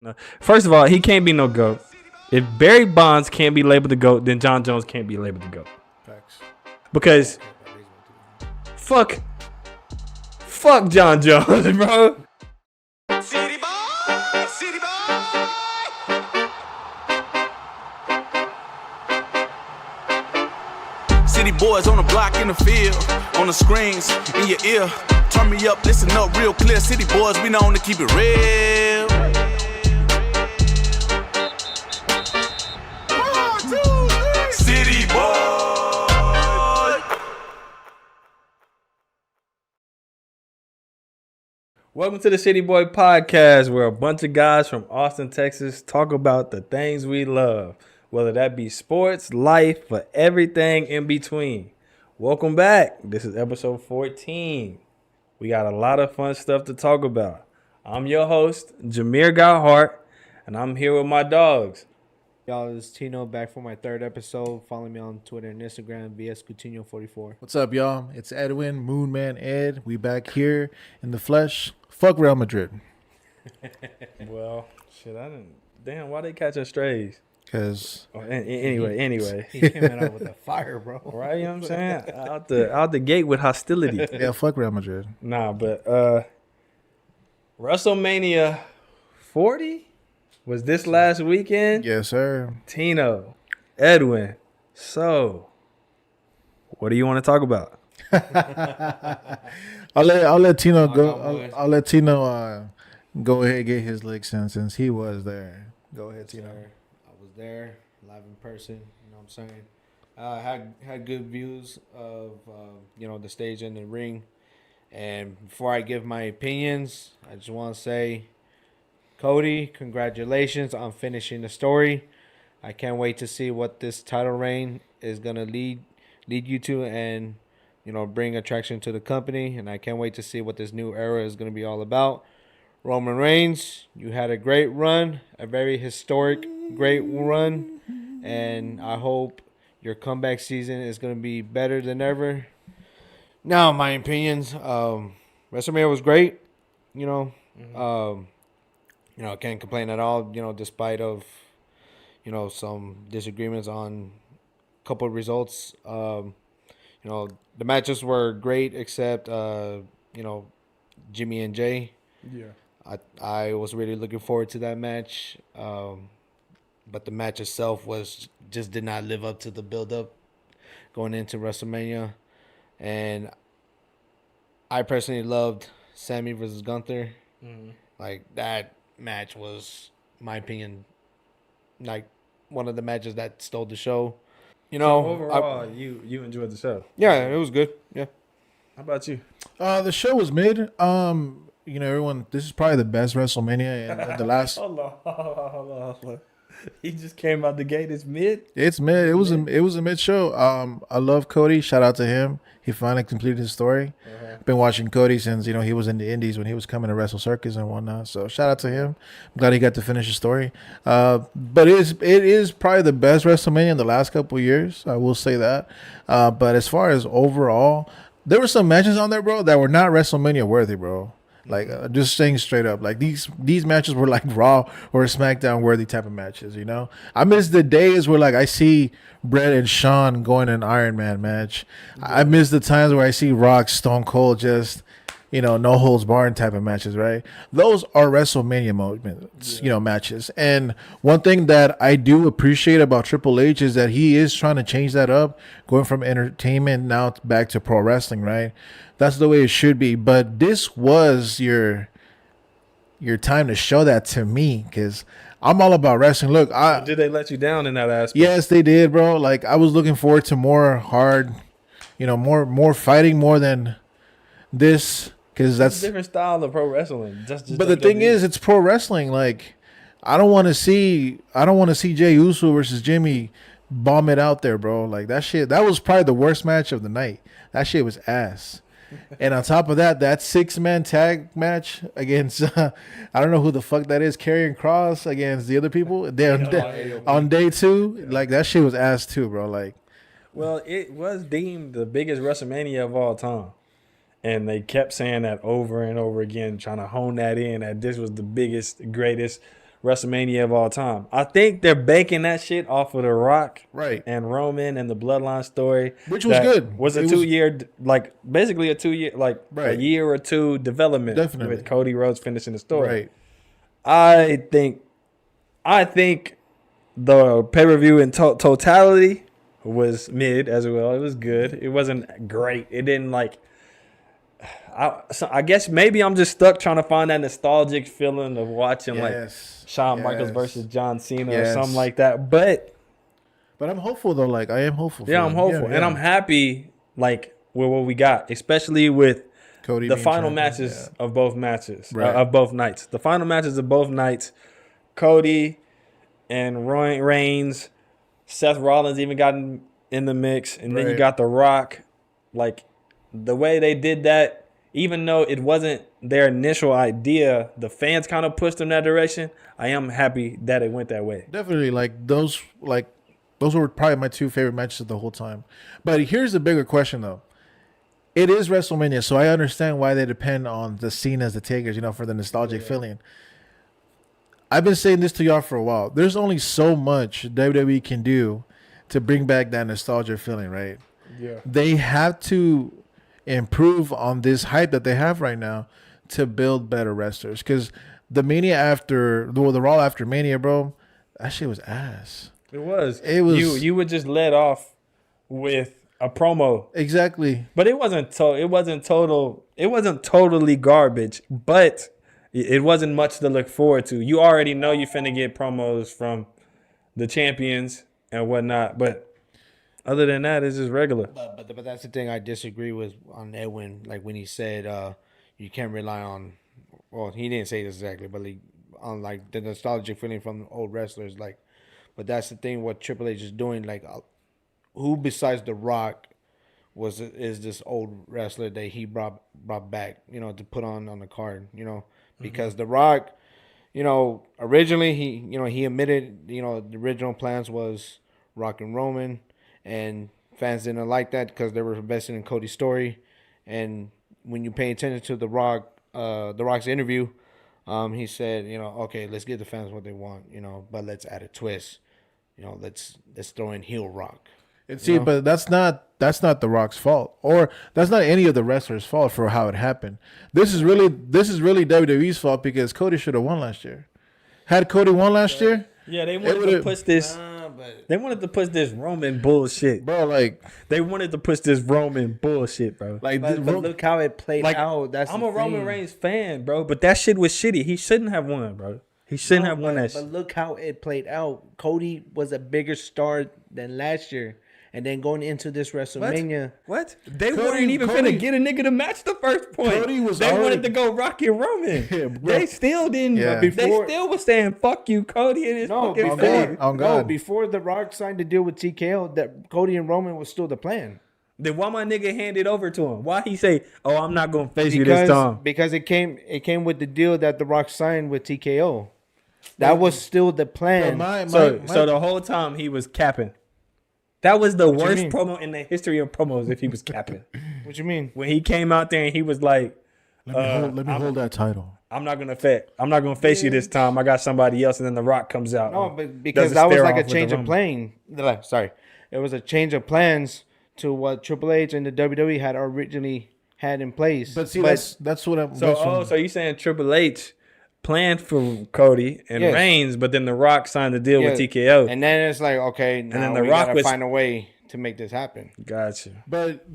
No. First of all, he can't be no GOAT. If Barry Bonds can't be labeled the GOAT, then John Jones can't be labeled the GOAT. Facts. Because fuck John Jones, bro. City Boy, City Boy. City boys on the block in the field, on the screens, in your ear. Turn me up, listen up real clear. City boys, we known to keep it real. City Boy. Welcome to the City Boy Podcast, where a bunch of guys from Austin, Texas talk about the things we love, whether that be sports, life, or everything in between. Welcome back. This is episode 14. We got a lot of fun stuff to talk about. I'm your host, JamirGotHeart, and I'm here with my dogs. Y'all, this is Tino back for my third episode. Follow me on Twitter and Instagram, VSCoutinho44. What's up, y'all? It's Edwin, MoonmanEd. We back here in the flesh. Fuck Real Madrid. Well, shit, I didn't. Damn, why they catching strays? Because Anyway. He came out with a fire, bro. Right, you know what I'm saying? Out the gate with hostility. yeah, fuck Real Madrid. Nah, but WrestleMania 40 was this last weekend. Yes, sir. Tino, Edwin. So, what do you want to talk about? I'll let Tino go. I'll let Tino go ahead and get his licks in since he was there. Go ahead, Tino. I was there, live in person. You know what I'm saying? Had good views of the stage and the ring. And before I give my opinions, I just want to say, Cody, congratulations on finishing the story. I can't wait to see what this title reign is gonna lead you to, and bring attraction to the company. And I can't wait to see what this new era is gonna be all about. Roman Reigns, you had a great run, a very historic, great run, and I hope your comeback season is gonna be better than ever. Now, my opinions, WrestleMania was great. I can't complain at all. Despite of, some disagreements on a couple of results. The matches were great, except Jimmy and Jay. Yeah. I was really looking forward to that match, but the match itself just did not live up to the build-up going into WrestleMania. And I personally loved Sammy versus Gunther. Mm-hmm. Like, that match was, in my opinion, like one of the matches that stole the show. So overall, you enjoyed the show. Yeah, it was good. Yeah. How about you? The show was mid. Everyone, this is probably the best WrestleMania in the last. Hold on. He just came out the gate. It's mid. It's mid. It was a mid show. I love Cody. Shout out to him. He finally completed his story. Uh-huh. Been watching Cody since he was in the Indies when he was coming to Wrestle Circus and whatnot. So shout out to him. I'm glad he got to finish his story. But it is probably the best WrestleMania in the last couple of years. I will say that. But as far as overall, there were some matches on there, bro, that were not WrestleMania worthy, bro. Like, just saying straight up, like these matches were like Raw or SmackDown worthy type of matches, I miss the days where like I see Bret and Shawn going an Iron Man match. I miss the times where I see Rock, Stone Cold just, no holds barred type of matches, right? Those are WrestleMania moments, matches. And one thing that I do appreciate about Triple H is that he is trying to change that up, going from entertainment now back to pro wrestling, right? That's the way it should be. But this was your time to show that to me, because I'm all about wrestling. Look, Did they let you down in that aspect? Yes, they did, bro. Like, I was looking forward to more hard, more fighting more than this, because that's a different style of pro wrestling. But the thing is, it's pro wrestling. Like, I don't want to see Jey Uso versus Jimmy bomb it out there, bro. Like, that shit. That was probably the worst match of the night. That shit was ass. And on top of that 6-man tag match against I don't know who the fuck that is, Karrion Kross against the other people on day 2, like, that shit was ass too, bro. Like, well, it was deemed the biggest WrestleMania of all time, and they kept saying that over and over again, trying to hone that in, that this was the biggest, greatest WrestleMania of all time. I think they're banking that shit off of The Rock, Right. and Roman and the Bloodline story, Which was that good. Was a It was- 2 year, like basically a 2 year, like Right. a year or two development. Definitely. with Cody Rhodes finishing the story. Right. I think the pay-per-view in totality was mid as well. It was good. It wasn't great. It didn't like. I guess maybe I'm just stuck trying to find that nostalgic feeling of watching like Shawn Michaels versus John Cena or something like that. But I'm hopeful though. Like I am hopeful. yeah, I'm hopeful, and I'm happy like with what we got, especially with Cody the being final champion, matches of both matches Right. of both nights. The final matches of both nights, Cody and Reigns, Seth Rollins even got in the mix, and then you Right. got The Rock. Like the way they did that, even though it wasn't their initial idea, the fans kind of pushed them that direction. I am happy that it went that way. Definitely, those were probably my two favorite matches the whole time. But here's the bigger question though. It is WrestleMania, so I understand why they depend on the Cenas, the Takers, for the nostalgic feeling. I've been saying this to y'all for a while. There's only so much WWE can do to bring back that nostalgia feeling, right? Yeah. They have to improve on this hype that they have right now to build better wrestlers. Because the the Raw after Mania, bro, that shit was ass. It was. You would just let off with a promo. Exactly. But it wasn't totally garbage, but it wasn't much to look forward to. You already know you're finna get promos from the champions and whatnot, but other than that, it's just regular. But that's the thing I disagree with on Edwin. Like when he said you can't rely on. Well, he didn't say this exactly, but on like the nostalgic feeling from old wrestlers. Like, but that's the thing. What Triple H is doing. Like, who besides The Rock is this old wrestler that he brought back? To put on the card. Because The Rock, originally he admitted the original plans was Rock and Roman. And fans didn't like that because they were invested in Cody's story. And when you pay attention to The Rock's interview, he said, okay, let's give the fans what they want, but let's add a twist. Let's throw in heel Rock. But that's not The Rock's fault, or that's not any of the wrestlers' fault for how it happened. This is really WWE's fault because Cody should have won last year. Had Cody won last year, yeah, they wanted to push this. They wanted to push this Roman bullshit, bro. Like they wanted to push this Roman bullshit, bro. Like, but look how it played out. I'm a Roman Reigns fan, bro, but that shit was shitty. He shouldn't have won, bro. He shouldn't have won that shit. But look how it played out. Cody was a bigger star than last year. And then going into this WrestleMania. What? They weren't even finna get a nigga to match the first point. They wanted to go Rocky and Roman. Yeah, they still didn't. Yeah. They still was saying, fuck you, Cody, and his fucking face. God. Before The Rock signed the deal with TKO, that Cody and Roman was still the plan. Then why my nigga handed over to him? Why he say, oh, I'm not going to face you this time? Because it came with the deal that The Rock signed with TKO. That was still the plan. So the whole time he was capping. That was the worst promo in the history of promos if he was capping. What you mean? When he came out there and he was like, let me hold that title. I'm not gonna face you this time. I got somebody else, and then The Rock comes out. No, but because that was like a change of plan. Sorry. It was a change of plans to what Triple H and the WWE had originally had in place. But see, that's what I'm. So you saying Triple H planned for Cody and Reigns, but then The Rock signed the deal with TKO, and then it's like, okay, now then The we Rock gotta find a way to make this happen. Gotcha. But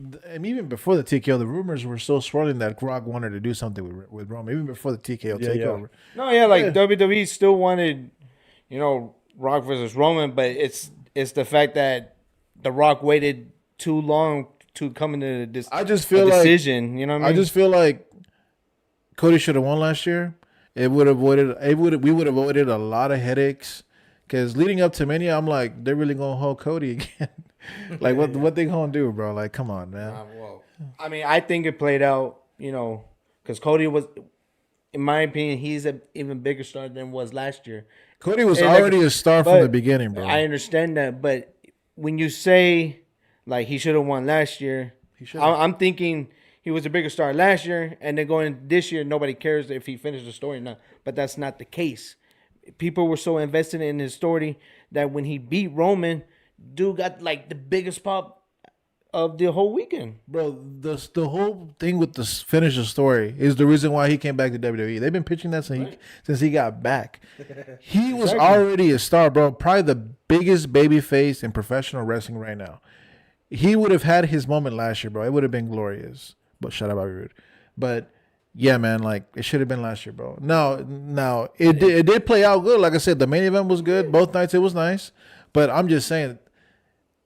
even before the TKO, the rumors were still swirling that Rock wanted to do something with Roman, even before the TKO takeover. No, WWE still wanted, Rock versus Roman, but it's the fact that The Rock waited too long to come into this. I just feel decision. You know what I mean? I just feel like Cody should have won last year. We would have avoided a lot of headaches. Because leading up to Mania, I'm like, they're really gonna hold Cody again. Like, what they gonna do, bro? Like, come on, man. I mean, I think it played out. Because Cody was, in my opinion, he's an even bigger star than was last year. Cody was already a star from the beginning, bro. I understand that, but when you say like he should have won last year, I'm thinking he was a bigger star last year, and then going this year, nobody cares if he finished the story or not. But that's not the case. people were so invested in his story that when he beat Roman, dude got like the biggest pop of the whole weekend. Bro, the whole thing with the finish the story is the reason why he came back to WWE. They've been pitching that since he got back. He was already a star, bro. Probably the biggest baby face in professional wrestling right now. He would have had his moment last year, bro. It would have been glorious. But shut up, Bobby Roode. But yeah, man, like it should have been last year, bro. No, it did play out good. Like I said, the main event was good. Both nights it was nice. But I'm just saying,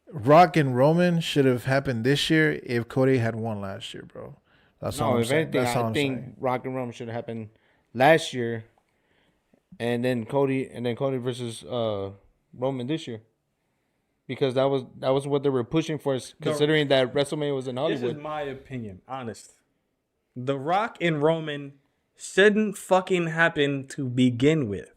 Rock and Roman should have happened this year if Cody had won last year, bro. That's all I'm saying. I think Rock and Roman should have happened last year, and then Cody versus Roman this year, because that was what they were pushing for. Considering that WrestleMania was in Hollywood. This is my opinion, honest. The Rock and Roman shouldn't fucking happen to begin with.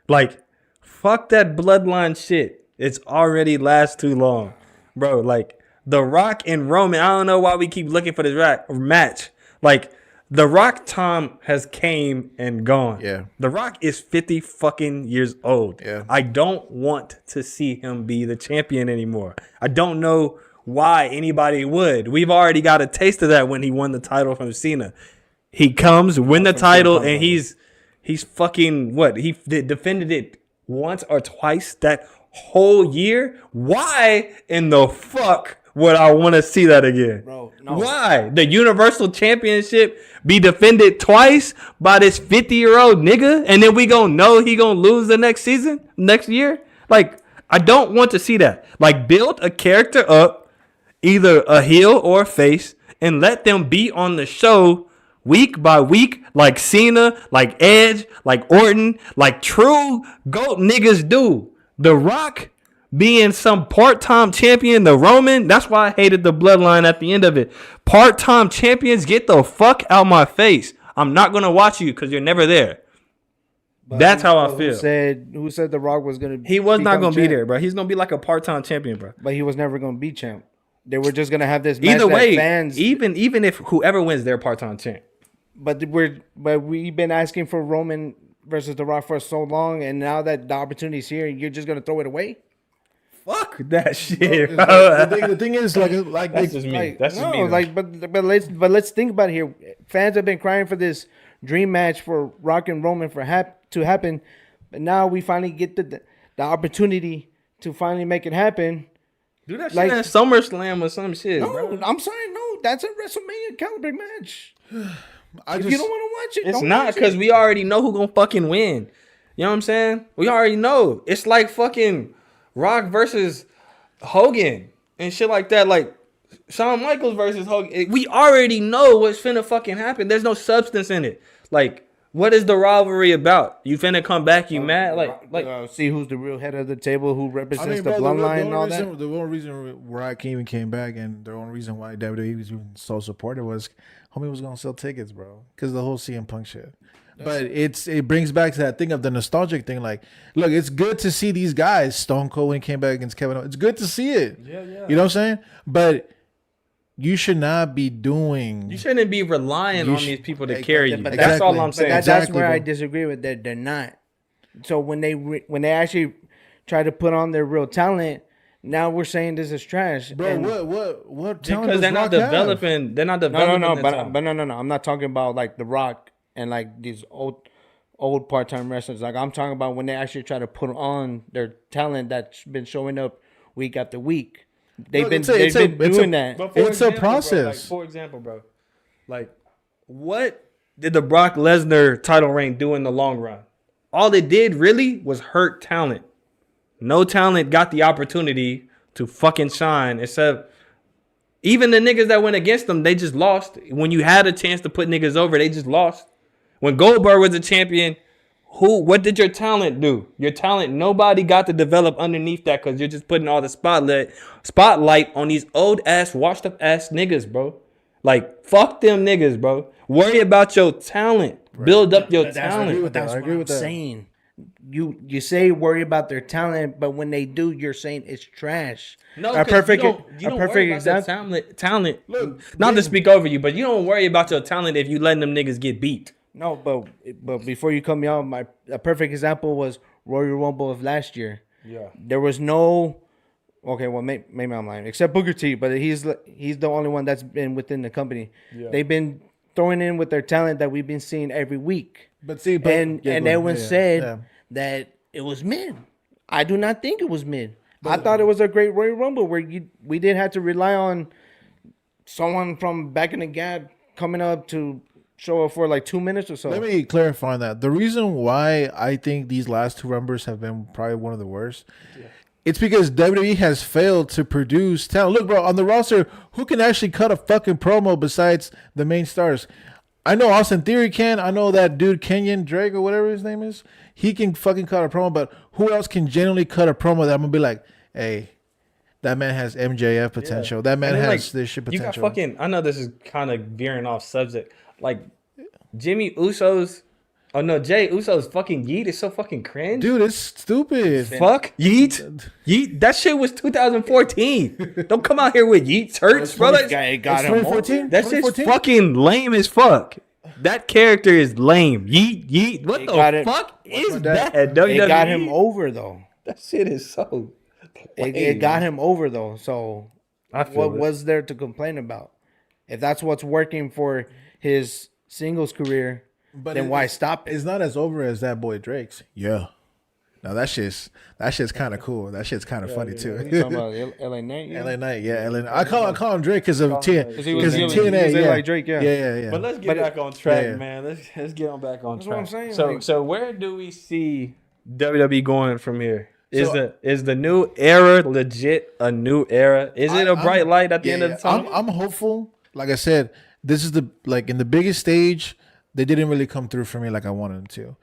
Like, fuck that bloodline shit. It's already last too long. Bro, like, The Rock and Roman, I don't know why we keep looking for this match. Like, The Rock time has came and gone. Yeah. The Rock is 50 fucking years old. Yeah. I don't want to see him be the champion anymore. I don't know why anybody would. We've already got a taste of that when he won the title from Cena. He comes, win the title, and he's fucking what? He defended it once or twice that whole year. Why in the fuck would I want to see that again? Bro, no. Why? The Universal Championship be defended twice by this 50-year-old nigga, and then we gonna know he gonna lose the next season, next year? Like, I don't want to see that. Like, build a character up, either a heel or a face, and let them be on the show week by week, like Cena, like Edge, like Orton, like true GOAT niggas do. The Rock being some part-time champion, the Roman, that's why I hated the bloodline at the end of it. Part-time champions, get the fuck out my face. I'm not going to watch you because you're never there. But that's how I feel. Who said The Rock was going to He was not going to be there, bro. He's going to be like a part-time champion, bro. But he was never going to be champ. They were just going to have this match. Either way, fans, even if whoever wins, they're part-time champ. But we've been asking for Roman versus The Rock for so long, and now that the opportunity's here, you're just gonna throw it away? Fuck that shit. The thing is, like that's just me. That's just me. Like, but let's think about it here. Fans have been crying for this dream match for Rock and Roman to happen, but now we finally get the opportunity to finally make it happen. Do that shit at SummerSlam or some shit. No, bro. I'm sorry, no, that's a WrestleMania caliber match. If you don't want to watch it, it's not, because we already know who gonna fucking win. You know what I'm saying? We already know. It's like fucking Rock versus Hogan and shit like that. Like Shawn Michaels versus Hogan. We already know what's finna fucking happen. There's no substance in it. Like, what is the rivalry about? You finna come back? You mad? Like, see who's the real head of the table, who represents the bloodline and all that. The one reason Rock even came back, and the only reason why WWE was even so supportive was homie was gonna sell tickets, bro, because the whole CM Punk shit. But it brings back to that thing of the nostalgic thing. Like, look, it's good to see these guys. Stone Cold when he came back against Kevin Owens. It's good to see it. Yeah. You know what I'm saying? But you should not be doing. You shouldn't be relying on these people to carry you. But That's all I'm saying. That's where I disagree with that. They're not. So when they actually try to put on their real talent, now we're saying this is trash. Bro, and what talent because does they're not Rock have? developing. They're not developing. No. I'm not talking about like The Rock and like these old part-time wrestlers. Like, I'm talking about when they actually try to put on their talent that's been showing up week after week. They've been doing that. It's a process. Bro, like, for example, bro, like, what did the Brock Lesnar title reign do in the long run? All it did really was hurt talent. No talent got the opportunity to fucking shine, except even the niggas that went against them, they just lost. When you had a chance to put niggas over, they just lost. When Goldberg was a champion, what did your talent do? Your talent, nobody got to develop underneath that, because you're just putting all the spotlight on these old ass, washed up ass niggas, bro. Like, fuck them niggas, bro. Worry about your talent. Right. Build up your talent. That's what I'm saying. You say worry about their talent, but when they do, you're saying it's trash. No, you don't worry about example. Talent. Look, not to speak over you, but you don't worry about your talent if you letting them niggas get beat. No, but before you cut me off, a perfect example was Royal Rumble of last year. Yeah. There was no. Okay, well, maybe I'm lying. Except Booker T, but he's the only one that's been within the company. Yeah. They've been throwing in with their talent that we've been seeing every week. But see, and everyone said that it was mid. I do not think it was mid. I thought it was a great Royal Rumble where we did have to rely on someone from back in the gap coming up to show up for like 2 minutes or so. Let me clarify on that. The reason why I think these last two Rumbles have been probably one of the worst. Yeah. It's because WWE has failed to produce talent. Look, bro, on the roster, who can actually cut a fucking promo besides the main stars? I know Austin Theory can. I know that dude Kenyon Drake or whatever his name is. He can fucking cut a promo, but who else can genuinely cut a promo that I'm going to be like, hey, that man has MJF potential. Yeah. That man has like, this shit potential. You got fucking, I know this is kind of veering off subject. Like, Jimmy Uso's, oh no, Jay Uso's fucking Yeet is so fucking cringe. Dude, it's stupid. Fuck Yeet. Yeet. That shit was 2014. Don't come out here with Yeet's hurts, bro. It got him 2014. That shit's fucking lame as fuck. That character is lame. Yeet. What the fuck is that? It got him over though. That shit is so. It got him over though. So what was there to complain about? If that's what's working for his singles career, then why stop it? It's not as over as that boy Drake's. Yeah. Now that shit's kind of cool. That shit's kind of funny too. You talking about LA Knight? Yeah? LA Knight, yeah. I call him Drake because of TNA. Because he was like Drake, yeah. Yeah. But let's get back on track, man. Let's get on back on track. That's what I'm saying. So where do we see WWE going from here? Is the new era legit a new era? Is it a bright light at the end of the tunnel? I'm hopeful. Like I said, this is in the biggest stage. They didn't really come through for me like I wanted them to.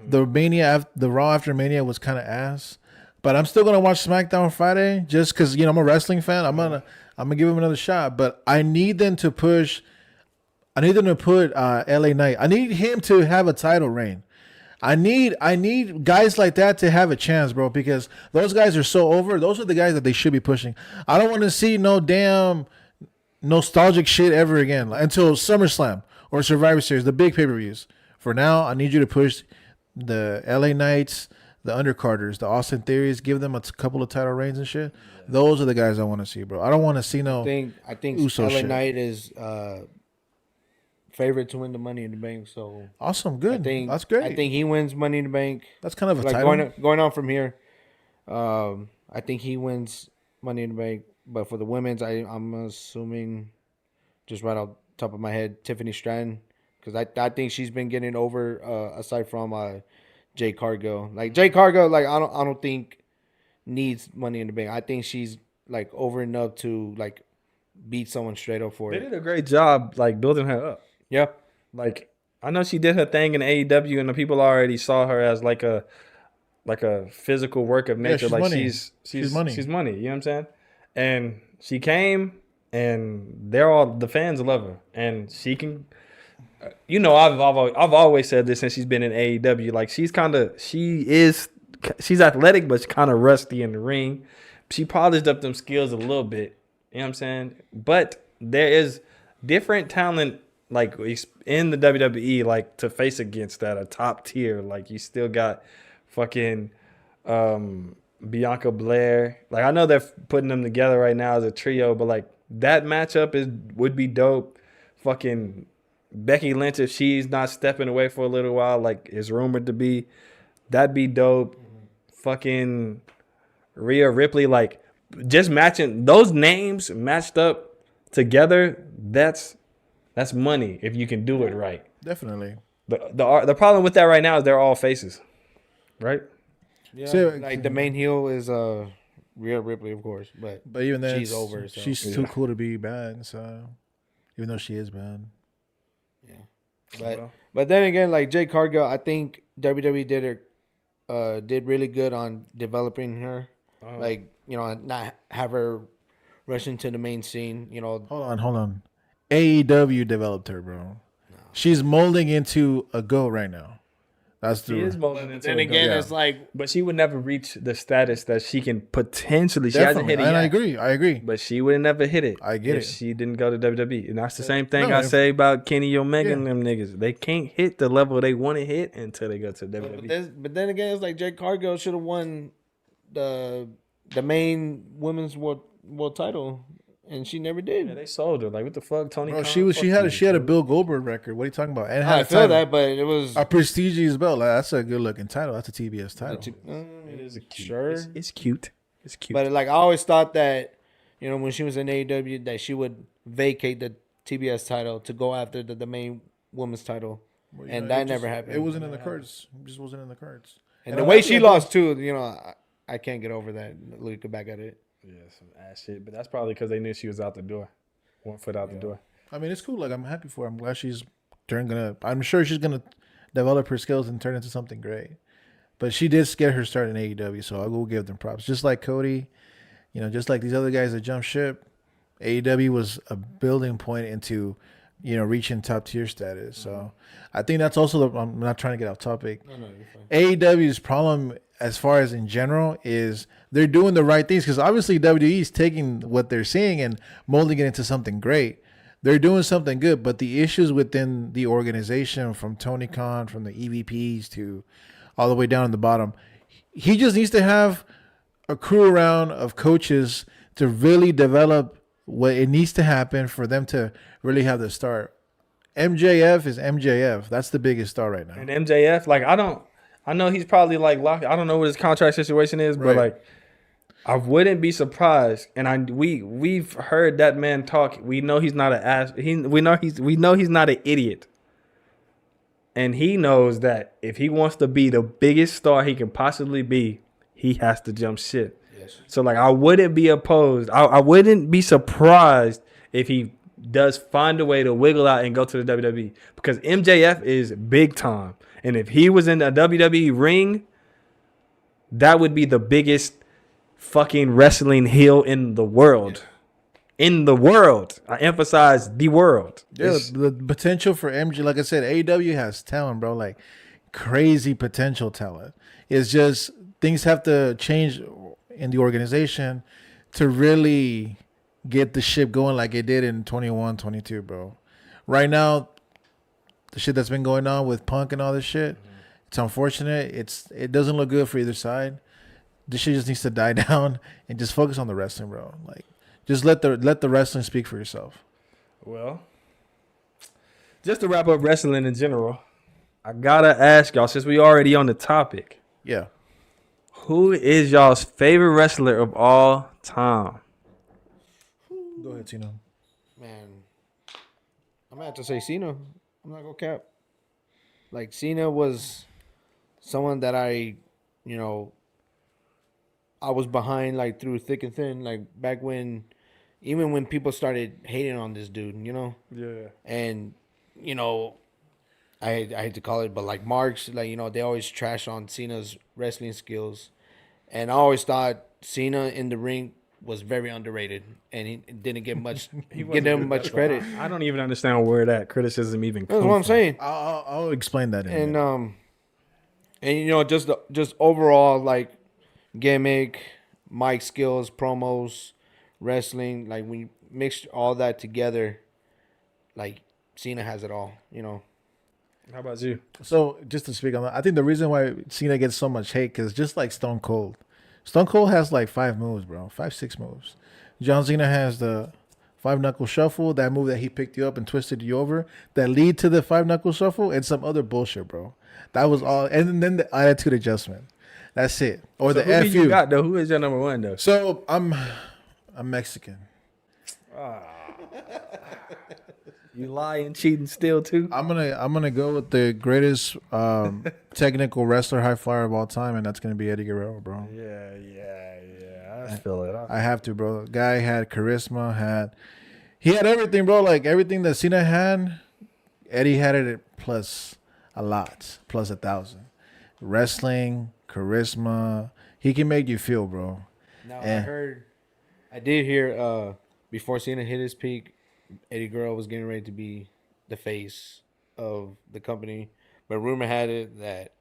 Mm-hmm. The Raw after Mania was kind of ass, but I'm still gonna watch SmackDown Friday just because I'm a wrestling fan. I'm gonna give him another shot, but I need them to push. I need them to put LA Knight. I need him to have a title reign. I need guys like that to have a chance, bro, because those guys are so over. Those are the guys that they should be pushing. I don't want to see no damn nostalgic shit ever again until SummerSlam or Survivor Series, the big pay-per-views. For now, I need you to push the LA Knights, the Undercarters, the Austin Theories, give them a couple of title reigns and shit. Those are the guys I want to see, bro. I don't want to see no I think Uso LA shit. Knight is favorite to win the Money in the Bank. So awesome, good. That's great. I think he wins Money in the Bank. That's kind of a like title. Going on from here. I think he wins Money in the Bank. But for the women's, I'm assuming, just right off the top of my head, Tiffany Stratton, because I think she's been getting over aside from Jade Cargill. Like Jade Cargill, like I don't think needs Money in the Bank. I think she's like over enough to like beat someone straight up for it. They did a great job like building her up. Yeah. Like I know she did her thing in AEW and the people already saw her as like a physical work of nature. She's like money. she's money. She's money, you know what I'm saying? And she came and the fans love her. And she can I've always said this since she's been in AEW. Like she's athletic, but she's kind of rusty in the ring. She polished up them skills a little bit. You know what I'm saying? But there is different talent like in the WWE, like to face against that, a top tier. Like you still got fucking Bianca Belair. Like I know they're putting them together right now as a trio, but like that matchup would be dope. Fucking Becky Lynch, if she's not stepping away for a little while, like is rumored to be, that'd be dope. Fucking Rhea Ripley, like just matching those names matched up together. That's money if you can do it right. Definitely. The problem with that right now is they're all faces, right? Yeah. So, like the main heel is Rhea Ripley, of course, but even then she's over. So. She's too cool to be bad. So even though she is bad. Yeah. But then again, like Jade Cargill, I think WWE did really good on developing her. Like, not have her rush into the main scene, Hold on. AEW developed her, bro. No. She's molding into a GOAT right now. That's She is the molding into Then a again, goat. it's like But she would never reach the status that she can potentially. She hasn't definitely. hit it And yet. I agree. But she would never hit it. I get if it. she didn't go to WWE. And that's the same thing No, I if- say about Kenny Omega and Yeah. them niggas. They can't hit the level they want to hit until they go to WWE. but then again, it's like Jade Cargill should have won the main women's world title, and she never did. Yeah, they sold her. Like, what the fuck, Tony Bro, Khan? she had a Bill Goldberg record. What are you talking about? And had I a feel title. that, but it was A prestigious belt. Like, that's a good looking title. That's a TBS title. It is a cute. Sure. It's cute. It's cute. But like I always thought that, when she was in AEW, that she would vacate the TBS title to go after the main women's title, Well, and it that just- never happened. It wasn't in the cards. It just wasn't in the cards. And the way she lost too, I can't get over that. Look back at it. yeah, some ass shit. But that's probably because they knew she was out the door. 1 foot out the door. I mean, it's cool. Like, I'm happy for her. I'm glad I'm sure she's gonna develop her skills and turn into something great. But she did get her start in AEW, so I will give them props. Just like Cody, just like these other guys that jumped ship, AEW was a building point into, reaching top tier status. So I think that's also I'm not trying to get off topic. No, you're fine. AEW's problem, as far as in general, is they're doing the right things because obviously WWE is taking what they're seeing and molding it into something great. They're doing something good, but the issues within the organization, from Tony Khan, from the EVPs to all the way down at the bottom, he just needs to have a crew around of coaches to really develop what it needs to happen for them to really have the start. MJF is MJF. That's the biggest star right now. And MJF, like, I know he's probably like locked. I don't know what his contract situation is, but Right. like, I wouldn't be surprised. And we've heard that man talk. We know he's not an ass. We know he's not an idiot. And he knows that if he wants to be the biggest star he can possibly be, he has to jump ship. Yes. So like, I wouldn't be opposed. I wouldn't be surprised if he does find a way to wiggle out and go to the WWE, because MJF is big time. And if he was in the WWE ring, that would be the biggest fucking wrestling heel in the world. In the world. I emphasize the world. Yeah, It's- the potential for MJ, like I said, AEW has talent, bro. Like, crazy potential talent. It's just things have to change in the organization to really get the ship going like it did in 21, 22, bro. Right now, the shit that's been going on with Punk and all this shit, it's unfortunate. It doesn't look good for either side. This shit just needs to die down and just focus on the wrestling, bro. Like, just let the wrestling speak for yourself. Well, just to wrap up wrestling in general, I gotta ask y'all, since we already on the topic, Yeah. who is y'all's favorite wrestler of all time? Go ahead, Tino. Man, I'm gonna have to say Cena. I'm not gonna cap. Like, Cena was someone that I was behind, like, through thick and thin. Like, back when, even when people started hating on this dude, Yeah. and I hate to call it, but like marks, like, they always trash on Cena's wrestling skills, and I always thought Cena in the ring was very underrated, and he didn't get much get him much credit. I don't even understand where that criticism even comes That's what I'm from. saying. I'll explain that in a minute. And just overall, like, gimmick, mic skills, promos, wrestling, like, when you mix all that together, like, Cena has it all. How about you? So, just to speak on that, I think the reason why Cena gets so much hate is just like Stone Cold. Stone Cold has like 5 moves, bro. 5-6 moves. John Cena has the 5-knuckle shuffle, that move that he picked you up and twisted you over, that lead to the 5-knuckle shuffle, and some other bullshit, bro. That was all. And then the attitude adjustment. That's it. Or So the who F do you you. got though? Who is your number one though? So, I'm Mexican. You lying, cheating, still too? I'm gonna go with the greatest technical wrestler, high flyer of all time, and that's gonna be Eddie Guerrero, bro. Yeah. I feel it. I have to, bro. Guy had charisma, he had everything, bro. Like, everything that Cena had, Eddie had it plus a lot, plus 1,000. Wrestling, charisma, he can make you feel, bro. Now, Eh. I did hear before Cena hit his peak, Eddie Guerrero was getting ready to be the face of the company, but rumor had it that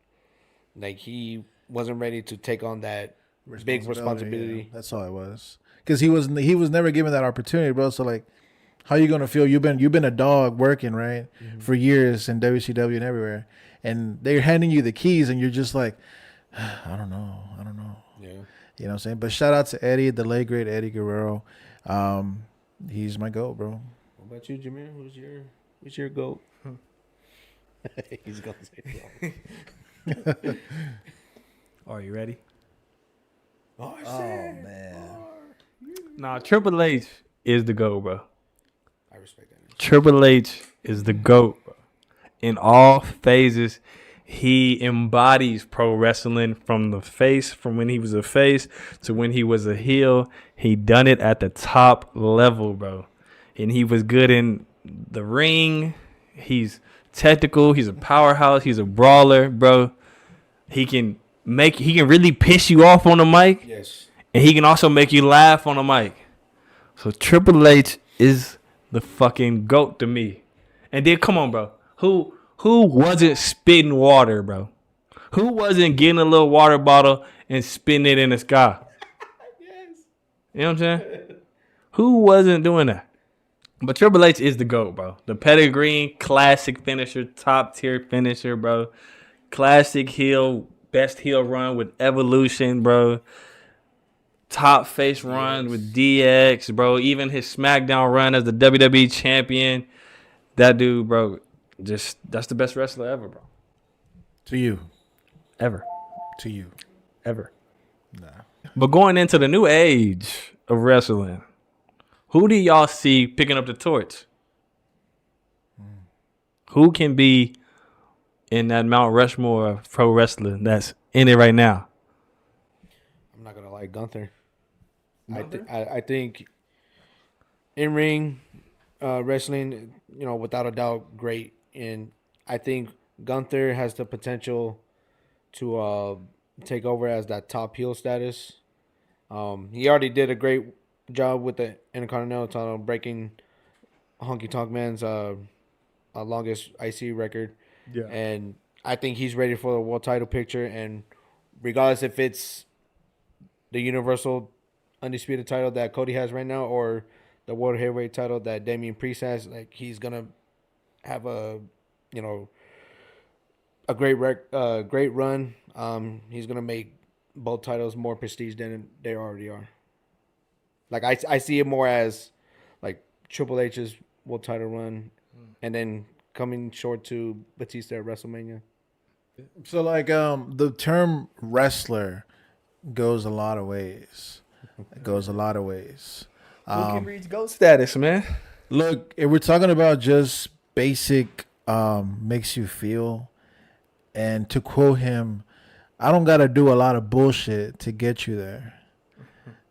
Like he wasn't ready to take on that big responsibility. Yeah. That's all it was. Because he was never given that opportunity, bro. So like, how you gonna feel? You've been a dog working right for years in WCW and everywhere, and they're handing you the keys, and you're just like, I don't know. Yeah. You know what I'm saying? But shout out to Eddie, the late great Eddie Guerrero. He's my GOAT, bro. What about you, Jamir? Who's your GOAT? He's gonna say so. Are you ready? Oh man. Nah, Triple H is the GOAT, bro. I respect that. Triple H is the GOAT, bro. In all phases, he embodies pro wrestling from when he was a face to when he was a heel. He done it at the top level, bro. And he was good in the ring. He's technical. He's a powerhouse. He's a brawler, bro. He can really piss you off on the mic. Yes. And he can also make you laugh on the mic. So Triple H is the fucking GOAT to me. And then come on, bro. Who wasn't spitting water, bro? Who wasn't getting a little water bottle and spitting it in the sky? Yes. You know what I'm saying? Who wasn't doing that? But Triple H is the GOAT, bro. The pedigree, classic finisher, top tier finisher, bro. Classic heel, best heel run with Evolution, bro. Top face run with DX, bro. Even his SmackDown run as the WWE champion. That dude, bro, that's the best wrestler ever, bro. To you. Ever. To you. Ever. Nah. But going into the new age of wrestling, who do y'all see picking up the torch? Who can be in that Mount Rushmore of pro wrestling that's in it right now? I'm not gonna lie, Gunther. I think in ring wrestling, without a doubt, great. And I think Gunther has the potential to take over as that top heel status. He already did a great job with the Intercontinental title, breaking Honky Tonk Man's longest IC record. Yeah. And I think he's ready for the world title picture. And regardless if it's the Universal Undisputed title that Cody has right now or the World Heavyweight title that Damian Priest has, like, he's gonna have a great run. He's gonna make both titles more prestige than they already are. Like, I see it more as like Triple H's world title run, and then coming short to Batista at WrestleMania. So like the term wrestler goes a lot of ways. It goes a lot of ways. Who can reach GOAT status, man? Look, if we're talking about just basic makes you feel, and to quote him, I don't gotta do a lot of bullshit to get you there.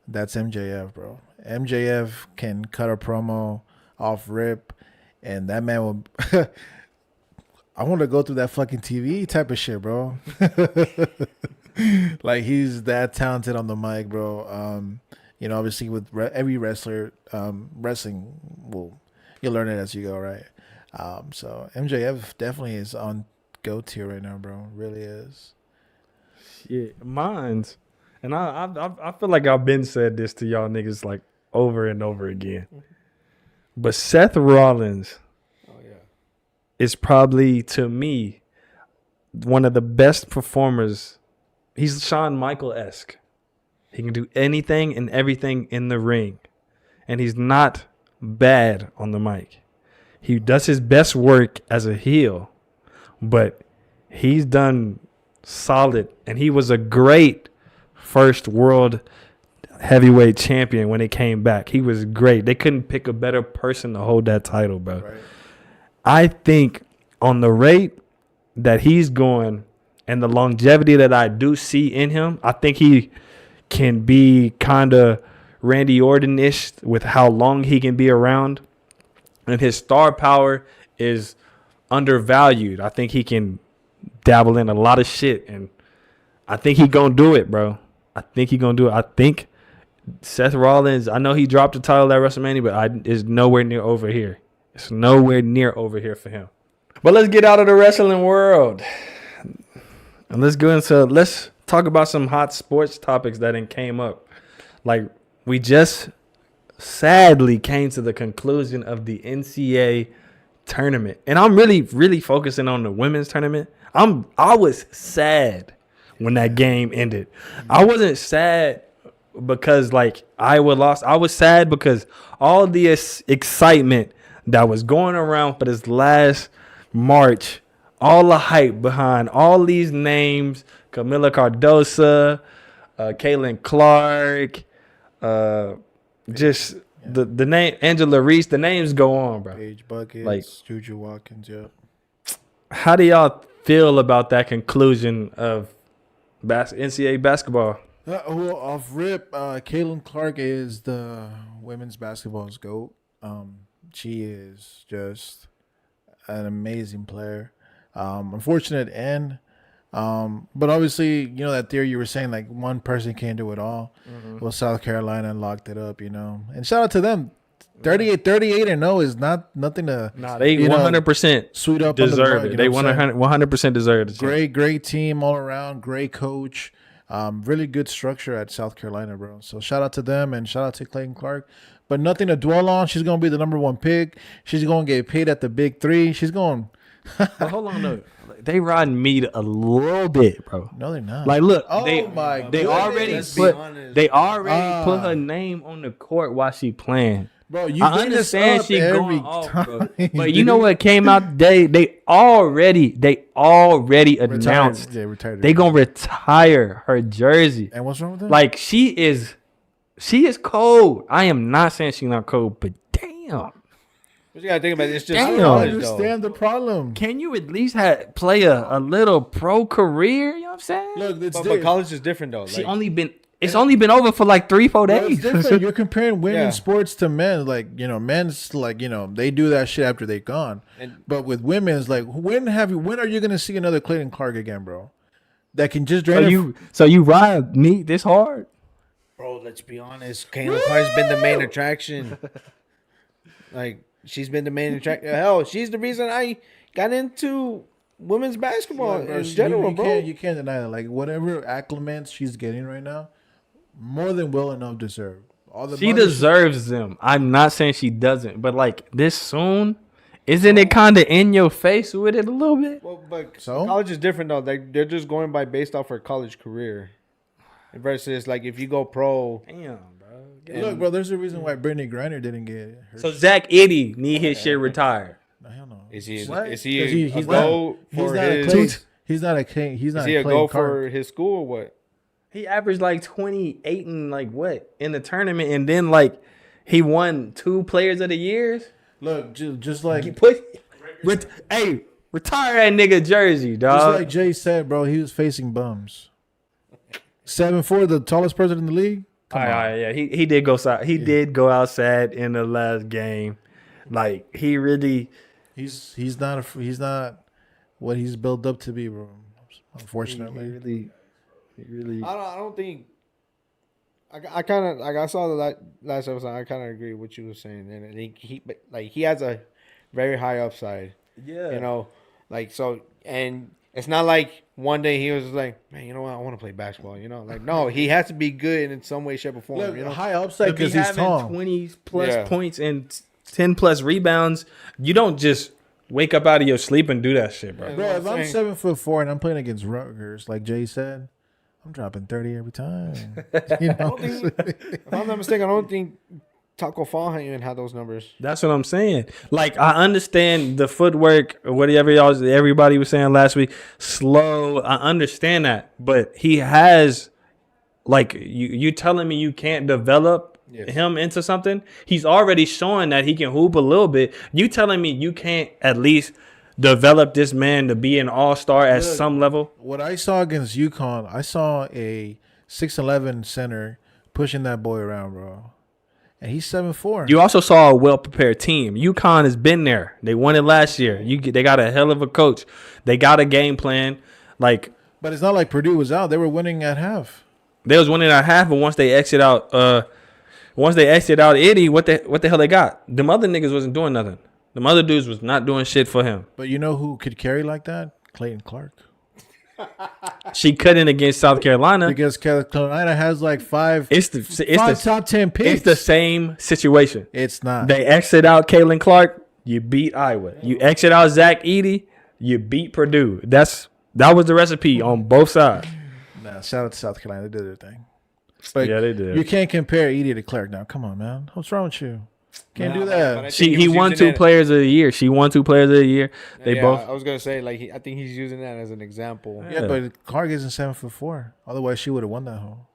That's MJF, bro. MJF can cut a promo off rip, and that man will. I want to go through that fucking TV type of shit, bro. Like, he's that talented on the mic, bro. Obviously with every wrestler, wrestling, you'll learn it as you go, right? So MJF definitely is on GOAT tier right now, bro. Really is. Shit, mine's, and I feel like I've been said this to y'all niggas like over and over again. But Seth Rollins is probably, to me, one of the best performers. He's Shawn Michael-esque. He can do anything and everything in the ring. And he's not bad on the mic. He does his best work as a heel, but he's done solid. And he was a great first world heavyweight champion when it came back. He was great. They couldn't pick a better person to hold that title, bro. Right. I think on the rate that he's going and the longevity that I do see in him, I think he can be kind of Randy Orton-ish with how long he can be around. And his star power is undervalued. I think he can dabble in a lot of shit. And I think he going to do it, bro. I think he going to do it. I think Seth Rollins, I know he dropped the title at WrestleMania, but it's nowhere near over here. It's nowhere near over here for him. But let's get out of the wrestling world. And let's talk about some hot sports topics that came up. Like, we just sadly came to the conclusion of the NCAA tournament. And I'm really, really focusing on the women's tournament. I was sad when that game ended. I wasn't sad because like Iowa lost. I was sad because all the excitement that was going around for this last March, all the hype behind all these names, Camila Cardosa, Caitlin Clark, just the name Angela Reese, the names go on, bro. Paige Buckets, like Juju Watkins, yeah. How do y'all feel about that conclusion of NCAA basketball? Well, off rip, Caitlin Clark is the women's basketball's GOAT. She is just an amazing player. Unfortunate end. But obviously, you know, that theory you were saying, like one person can't do it all. Mm-hmm. Well, South Carolina locked it up, you know. And shout out to them. 38-0 is nothing to. Nah, they 100% sweet up deserve it. They 100% deserve it. Great team all around. Great coach. Really good structure at South Carolina, bro. So shout out to them and shout out to Clayton Clark. But nothing to dwell on. She's gonna be the number one pick. She's gonna get paid at the big three. She's going. But hold on, though. They riding meat a little bit, bro. No, they're not. Like, look, they already put her name on the court while she playing. Bro, you I understand she every going off, time, bro. But you know what came out today? They already announced they gonna retire her jersey. And what's wrong with that? Like, she is cold. I am not saying she's not cold, but damn. What you gotta think about it? It's just I don't understand the problem. Can you at least play a little pro career? You know what I'm saying? Look, but college is different though. It's only been over for like 3-4 days. It's different. You're comparing women's sports to men. Like, you know, men's like, you know, they do that shit after they're gone. But with women's, like, when are you gonna see another Clayton Clark again, bro? That can just drain. So you ride me this hard, bro? Let's be honest. Caitlin Clark's been the main attraction. Like, she's been the main attraction. Hell, she's the reason I got into women's basketball in general, bro. You can't deny that. Like, whatever acclimates she's getting right now, more than well enough deserved. She deserves them. I'm not saying she doesn't, but like this soon, isn't it kind of in your face with it a little bit? Well, but college is different though. They're just going based off her college career, versus like if you go pro. Damn, bro. Look, bro. There's a reason why Brittany Griner didn't get her. So Zach Edey need his shit retired. No, hell no. Is he a go for his? He's not a king. He's not. Is he a go for his school or what? He averaged like 28 and like what in the tournament, and then like he won 2 Players of the Years. Look, just like retire that nigga jersey, dog. Just like Jay said, bro, he was facing bums. 7'4", the tallest person in the league. All right, yeah, he did go outside. He did go outside in the last game. Like he really, he's not what he's built up to be, bro. Unfortunately, he really. I don't think. I kind of like I saw the last episode. I kind of agree with what you were saying, and he has a very high upside. Yeah, you know, like so, and it's not like one day he was like, man, you know what, I want to play basketball. You know, like no, he has to be good in some way, shape, or form. Look, you know, high upside because he's tall. 20+ points and 10+ rebounds. You don't just wake up out of your sleep and do that shit, bro. Yeah, bro, if I'm 7'4" and I'm playing against Rutgers, like Jay said, I'm dropping 30 every time. You know? If I'm not mistaken, I don't think Taco Fall even had those numbers. That's what I'm saying. Like, I understand the footwork or whatever everybody was saying last week. Slow. I understand that. But he has, like, you telling me you can't develop him into something? He's already showing that he can hoop a little bit. You telling me you can't at least develop this man to be an all-star at some level? What I saw against UConn, I saw a 6'11" center pushing that boy around, bro. And he's 7'4". You also saw a well-prepared team. UConn has been there. They won it last year. They got a hell of a coach. They got a game plan. Like, but it's not like Purdue was out. They were winning at half. They was winning at half, but once they exit out Eddie, what the hell they got? Them other niggas wasn't doing nothing. Them other dudes was not doing shit for him. But you know who could carry like that? Clayton Clark. She couldn't against South Carolina. Because Carolina has like five top 10 picks. It's the same situation. It's not. They exit out Caitlin Clark, you beat Iowa. You exit out Zach Edey, you beat Purdue. That was the recipe on both sides. Nah, shout out to South Carolina. They did their thing. But yeah, they did. You can't compare Edie to Clark now. Come on, man. What's wrong with you? Can't do that. He won 2 players of the year. She won 2 players of the year. They both. I was gonna say I think he's using that as an example. Yeah, but Clark isn't 7'4". Otherwise, she would have won that hole.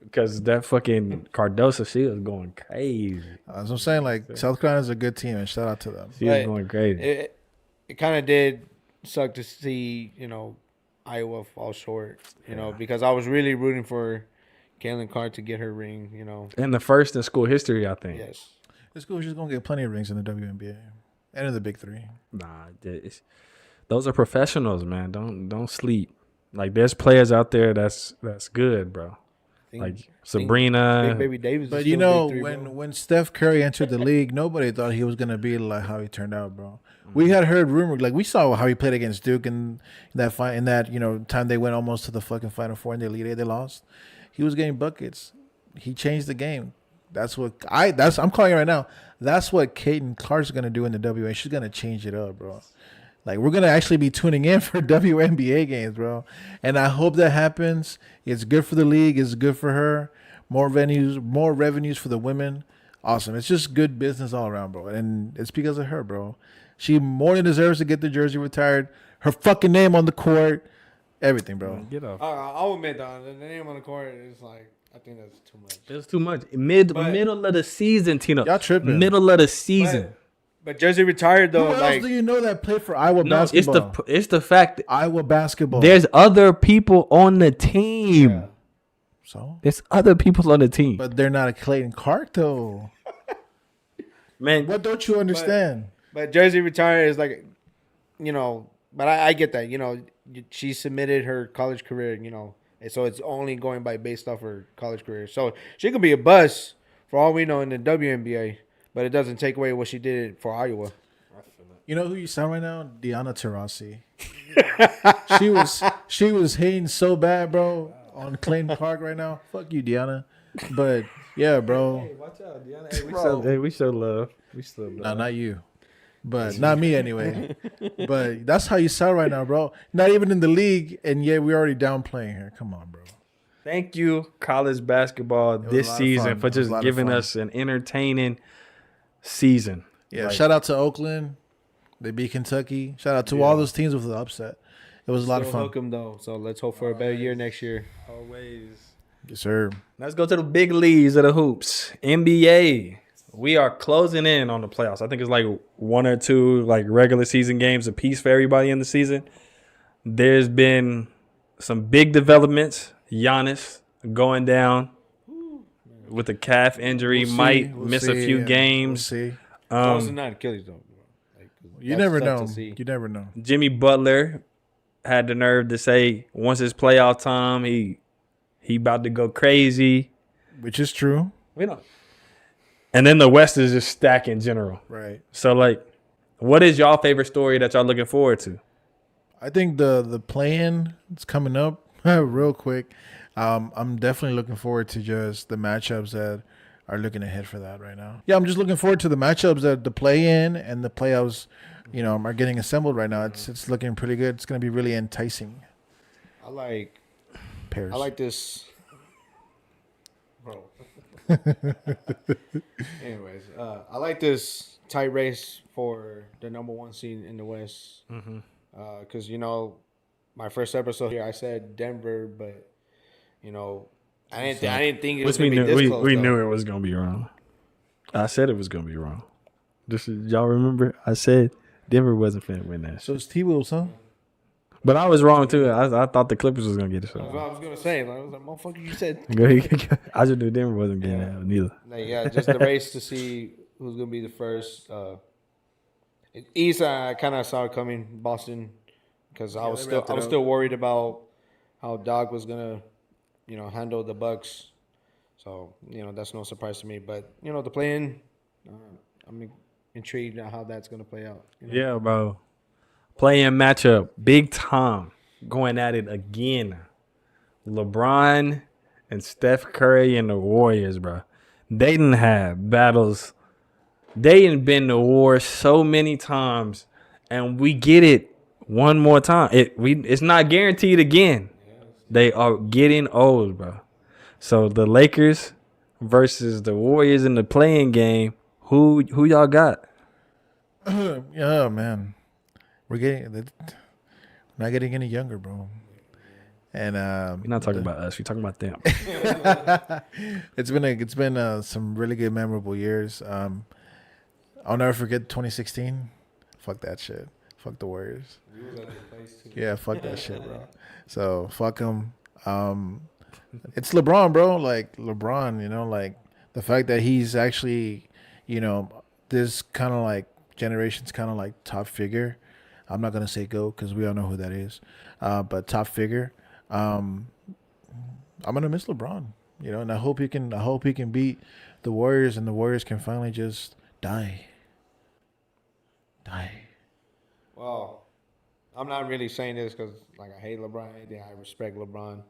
Because that fucking Cardoso, she was going crazy. That's what I'm saying. Like South Carolina's a good team, and shout out to them. She was going crazy. It kind of did suck to see Iowa fall short. Because I was really rooting for Caitlin Clark to get her ring, And the first in school history, I think. Yes. This school is just going to get plenty of rings in the WNBA and in the Big Three. Nah, those are professionals, man. Don't sleep. Like, there's players out there that's good, bro. Like Sabrina. Big Baby Davis. But when Steph Curry entered the league, nobody thought he was going to be like how he turned out, bro. We had heard rumors, like we saw how he played against Duke in that fight, in that time they went almost to the fucking Final Four in the Elite Eight, they lost. He was getting buckets. He changed the game. I'm calling it right now. That's what Caitlin Clark's gonna do in the WNBA. She's gonna change it up, bro. Like, we're gonna actually be tuning in for WNBA games, bro. And I hope that happens. It's good for the league. It's good for her. More revenues for the women. Awesome. It's just good business all around, bro. And it's because of her, bro. She more than deserves to get the jersey retired. Her fucking name on the court. Everything, bro. Get off. I'll admit, though, the name on the court is like, I think that's too much. It's too much. Middle of the season, Tino. Y'all tripping. Middle of the season. But jersey retired, though. Who else do you know that played for Iowa basketball? It's the fact that Iowa basketball. there's other people on the team. Yeah. So? There's other people on the team. But they're not a Clayton Clark, though. Man, What don't you understand? But jersey retired is like, but I get that. She submitted her college career, and so it's only going based off her college career. So she could be a bust for all we know in the WNBA, but it doesn't take away what she did for Iowa. You know who you sound right now? Diana Taurasi. she was hating so bad, bro, on Clayton Clark right now. Fuck you, Diana. But yeah, bro. Hey, watch out, Deanna. Hey, we show love. We still love. No, not you. But not me anyway. But that's how you sound right now, bro. Not even in the league, and yet we're already downplaying here. Come on, bro. Thank you, college basketball this season, for just giving us an entertaining season. Yeah, shout out to Oakland. They beat Kentucky. Shout out to all those teams with the upset. It was a lot of fun. Hook 'em, though. So let's hope for a better year next year. Always. Yes, sir. Let's go to the big leagues of the hoops. NBA. We are closing in on the playoffs. I think it's like 1 or 2 like regular season games apiece for everybody in the season. There's been some big developments. Giannis going down with a calf injury, might miss a few games. We'll see. It's not Achilles, though. You never know. You never know. Jimmy Butler had the nerve to say once it's playoff time, he about to go crazy. Which is true. We don't. And then the West is just stacked in general. Right. So, like, what is y'all favorite story that y'all looking forward to? I think the play-in is coming up real quick. I'm definitely looking forward to just the matchups that are looking ahead for that right now. Yeah, I'm just looking forward to the matchups that the play-in and the playoffs, are getting assembled right now. It's looking pretty good. It's going to be really enticing. I like Paris. I like this. Bro. Anyways, I like this tight race for the number 1 seed in the West. Because, my first episode here, I said Denver, but, I didn't think it was going to be this close. We knew it was going to be wrong. I said it was going to be wrong. Y'all remember? I said Denver wasn't finna win that. So it's T-Wolves, huh? But I was wrong, too. I thought the Clippers was going to get it. That's what I was going to say. I was like, motherfucker, you said. I just knew Denver wasn't getting that neither. Just the race to see who's going to be the first. East, I kind of saw it coming, Boston, because I was still worried about how Doc was going to, handle the Bucks. So, that's no surprise to me. But, the play-in, I'm intrigued on how that's going to play out. Yeah, bro. Play-in matchup, big time. going at it again. LeBron and Steph Curry and the Warriors, bro. They didn't have battles. They didn't been to war so many times, and we get it one more time. It's not guaranteed again. They are getting old, bro. So the Lakers versus the Warriors in the playing game. Who y'all got? Yeah, man. We're not getting any younger, bro. And We're not talking about us. We're talking about them. it's been some really good, memorable years. I'll never forget 2016. Fuck that shit. Fuck the Warriors. Yeah, fuck that shit, bro. So fuck them. It's LeBron, bro. Like LeBron, like the fact that he's actually, this kind of like generation's kind of like top figure. I'm not gonna say GOAT because we all know who that is, but top figure. I'm gonna miss LeBron, and I hope he can beat the Warriors, and the Warriors can finally just die. Well, I'm not really saying this because I hate LeBron. I respect LeBron.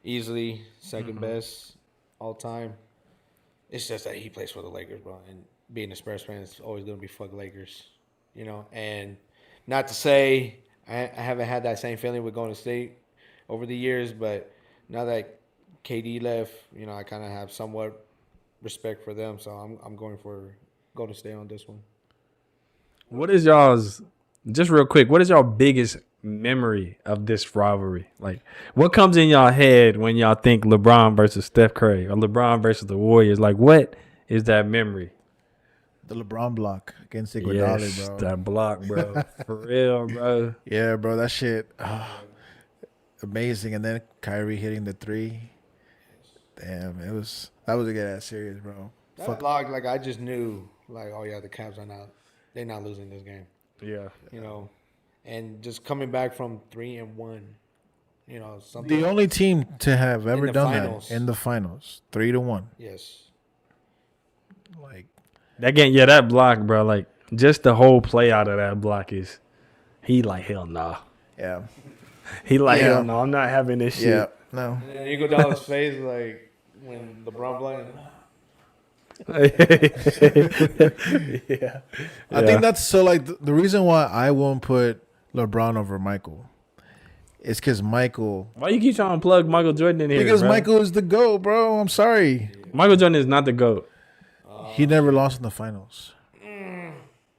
Easily second best all time. It's just that he plays for the Lakers, bro. And being a Spurs fan is always gonna be fuck Lakers, And not to say I haven't had that same feeling with Golden State over the years, but now that KD left, I kind of have somewhat respect for them. So I'm going for Golden State on this one. What is y'all's, just real quick, what is y'all biggest memory of this rivalry? Like, what comes in y'all head when y'all think LeBron versus Steph Curry or LeBron versus the Warriors? Like, what is that memory? The LeBron block against Iguodala, Yes, bro. that block, bro. For real, bro. Yeah, bro, that shit, amazing. And then Kyrie hitting the three. Damn, that was a good ass series, bro. That block, I just knew, oh yeah, the Cavs they're not losing this game. Yeah. And just coming back from 3-1, something. The only team to have ever done finals. that in the finals, 3-1. Yes. Like That game, yeah, that block, bro. Just the whole play out of that block is, he hell nah. Yeah. He Yeah. hell no, I'm not having this shit. Yeah. No. And then Iguodala's face, when LeBron blind. Yeah. I think that's so. The reason why I won't put LeBron over Michael is because Michael. Why you keep trying to plug Michael Jordan in here? Because bro? Michael is the GOAT, bro. I'm sorry. Michael Jordan is not the GOAT. He never lost in the finals.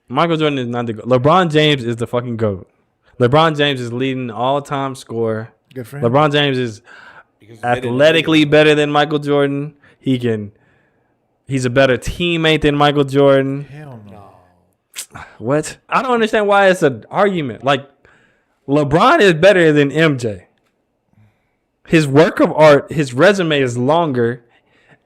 Michael Jordan is not the GOAT. LeBron James is the fucking GOAT. LeBron James is leading all-time scorer. Good for him. LeBron James is athletically better than Michael Jordan. He's a better teammate than Michael Jordan. Hell no. What? I don't understand why it's an argument. LeBron is better than MJ. His work of art, his resume is longer.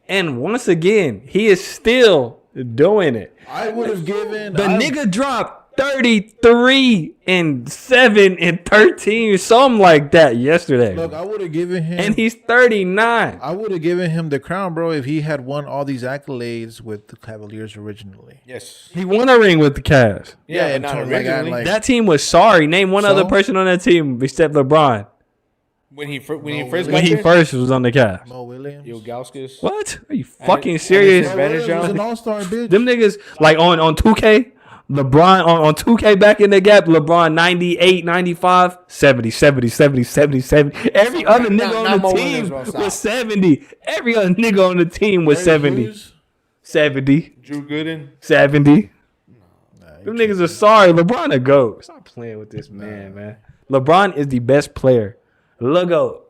And once again, he is still doing it. I would have given The nigga dropped 33 and 7 and 13, something like that yesterday. Look, I would have given him. And he's 39. I would have given him the crown, bro, if he had won all these accolades with the Cavaliers originally. Yes. He won a ring with the Cavs. Yeah, and but not totally, originally. That team was sorry. Name one other person on that team except LeBron. When he first When he first was on the Cavs. Mo Williams. Ilgauskas. What? Are you fucking serious? Mo Williams was an all-star, bitch. Them niggas, on 2K, LeBron, on 2K back in the gap, LeBron 98, 95, 70, 70, 70, 70, 70. Every other nigga on the team was 70. Every other nigga on the team was 70. 70. Drew Gooden. 70. Them niggas are sorry. LeBron a GOAT. Stop playing with this man. LeBron is the best player. LeGoat.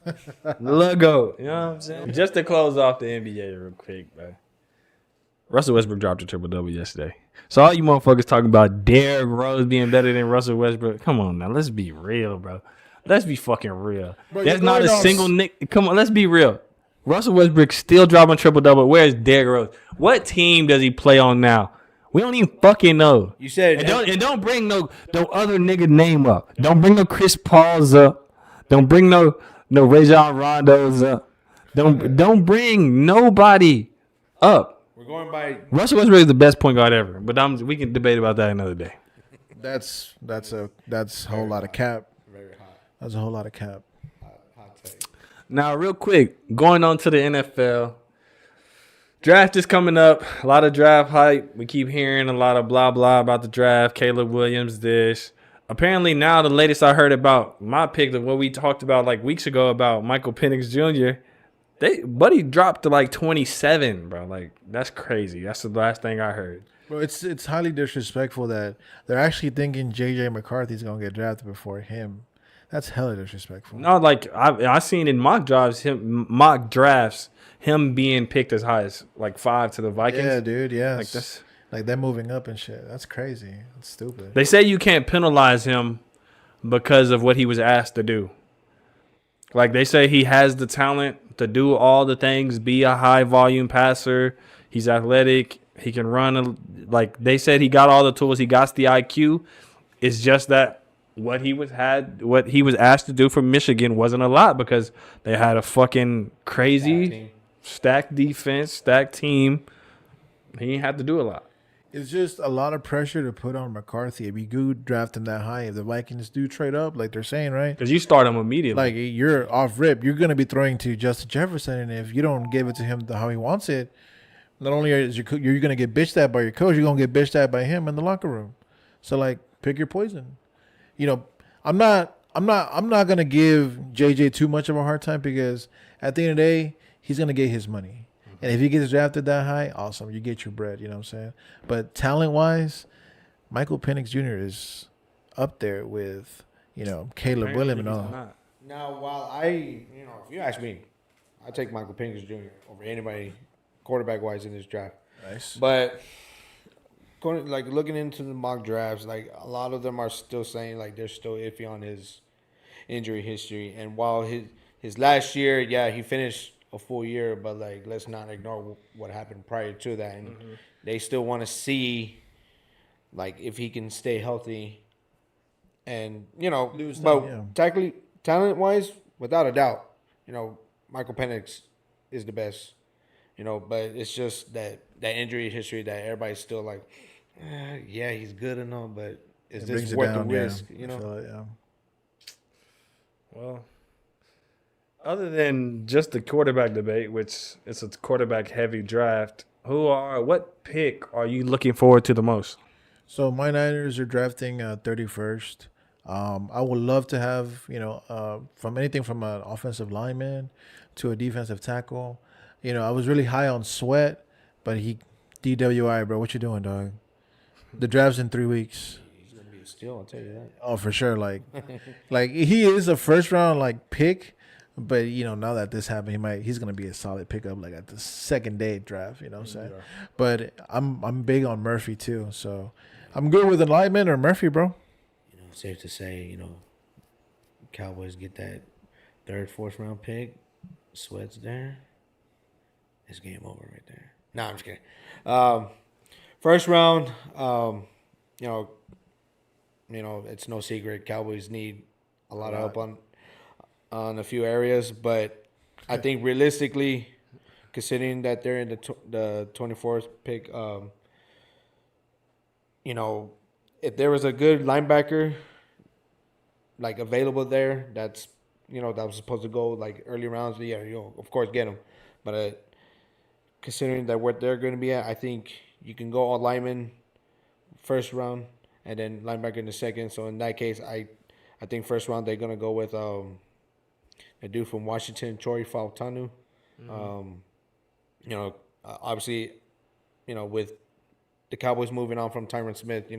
LeGoat. You know what I'm saying? Just to close off the NBA real quick, bro. Russell Westbrook dropped a triple-double yesterday. So all you motherfuckers talking about Derrick Rose being better than Russell Westbrook, come on now. Let's be real, bro. Let's be fucking real. Bro, There's not a single Nick. Come on, let's be real. Russell Westbrook still dropping triple-double. Where's Derrick Rose? What team does he play on now? We don't even fucking know. You said And don't bring no other nigga name up. Don't bring no Chris Paul's up. Don't bring no Rajon Rondo's up. Don't bring nobody up. we're going by. Russell Westbrook is the best point guard ever, but we can debate about that another day. That's a whole lot of cap. Very hot. That's a whole lot of cap. Hot take. Now, real quick, going on to the NFL. Draft is coming up. A lot of draft hype. We keep hearing a lot of blah, blah about the draft. Caleb Williams, this. Apparently, now the latest I heard about my pick, of what we talked about like weeks ago about Michael Penix Jr., Buddy dropped to like 27, bro. Like, that's crazy. That's the last thing I heard. Bro, it's highly disrespectful that they're actually thinking J.J. McCarthy's going to get drafted before him. That's hella disrespectful. No, like, I seen in mock drafts, him being picked as high as like 5 to the Vikings. Yeah, dude, yes. Like, that's... Like, they're moving up and shit. That's crazy. That's stupid. They say you can't penalize him because of what he was asked to do. Like, they say he has the talent to do all the things, be a high-volume passer. He's athletic. He can run. Like, they said he got all the tools. He got the IQ. It's just that what he was asked to do for Michigan wasn't a lot because they had a fucking crazy stacked defense, stacked team. He didn't have to do a lot. It's just a lot of pressure to put on McCarthy. If you do draft him that high, if the Vikings do trade up, like they're saying, right? Because you start him immediately. Like, you're off rip. You're going to be throwing to Justin Jefferson, and if you don't give it to him how he wants it, not only are you're going to get bitched at by your coach, you're going to get bitched at by him in the locker room. So, like, pick your poison. You know, I'm not going to give JJ too much of a hard time because at the end of the day, he's going to get his money. And if he gets drafted that high, awesome. You get your bread, you know what I'm saying? But talent-wise, Michael Penix Jr. is up there with, Caleb Williams and all. Now, while if you ask me, I take Michael Penix Jr. over anybody quarterback-wise in this draft. Nice. But looking into the mock drafts, like a lot of them are still saying like they're still iffy on his injury history. And while his last year, yeah, he finished a full year, but like let's not ignore what happened prior to that, and they still want to see like if he can stay healthy, and technically talent wise, without a doubt, Michael Penix is the best, but it's just that injury history that everybody's still like, yeah, he's good and all, but is this worth the risk? Yeah. Well, other than just the quarterback debate, which is a quarterback-heavy draft, what pick are you looking forward to the most? So my Niners are drafting 31st. I would love to have, from anything from an offensive lineman to a defensive tackle. I was really high on Sweat, but he DWI, bro. What you doing, dog? The draft's in 3 weeks. He's gonna be a steal, I'll tell you that. Oh, for sure. Like he is a first round pick. But, now that this happened, he's going to be a solid pickup, like at the second day draft, you know what I'm saying? Yeah. But I'm big on Murphy, too. So I'm good with alignment or Murphy, bro. Safe to say, Cowboys get that third, fourth round pick. Sweat's there. It's game over right there. No, I'm just kidding. First round, it's no secret. Cowboys need a lot of help on a few areas, but I think realistically, considering that they're in the 24th pick, if there was a good linebacker like available there, that was supposed to go like early rounds, yeah, of course get them. But considering that what they're going to be at, I think you can go all lineman first round and then linebacker in the second. So in that case, I think first round they're going to go with a dude from Washington, Troy Fautanu. Mm-hmm. Obviously, with the Cowboys moving on from Tyron Smith, they're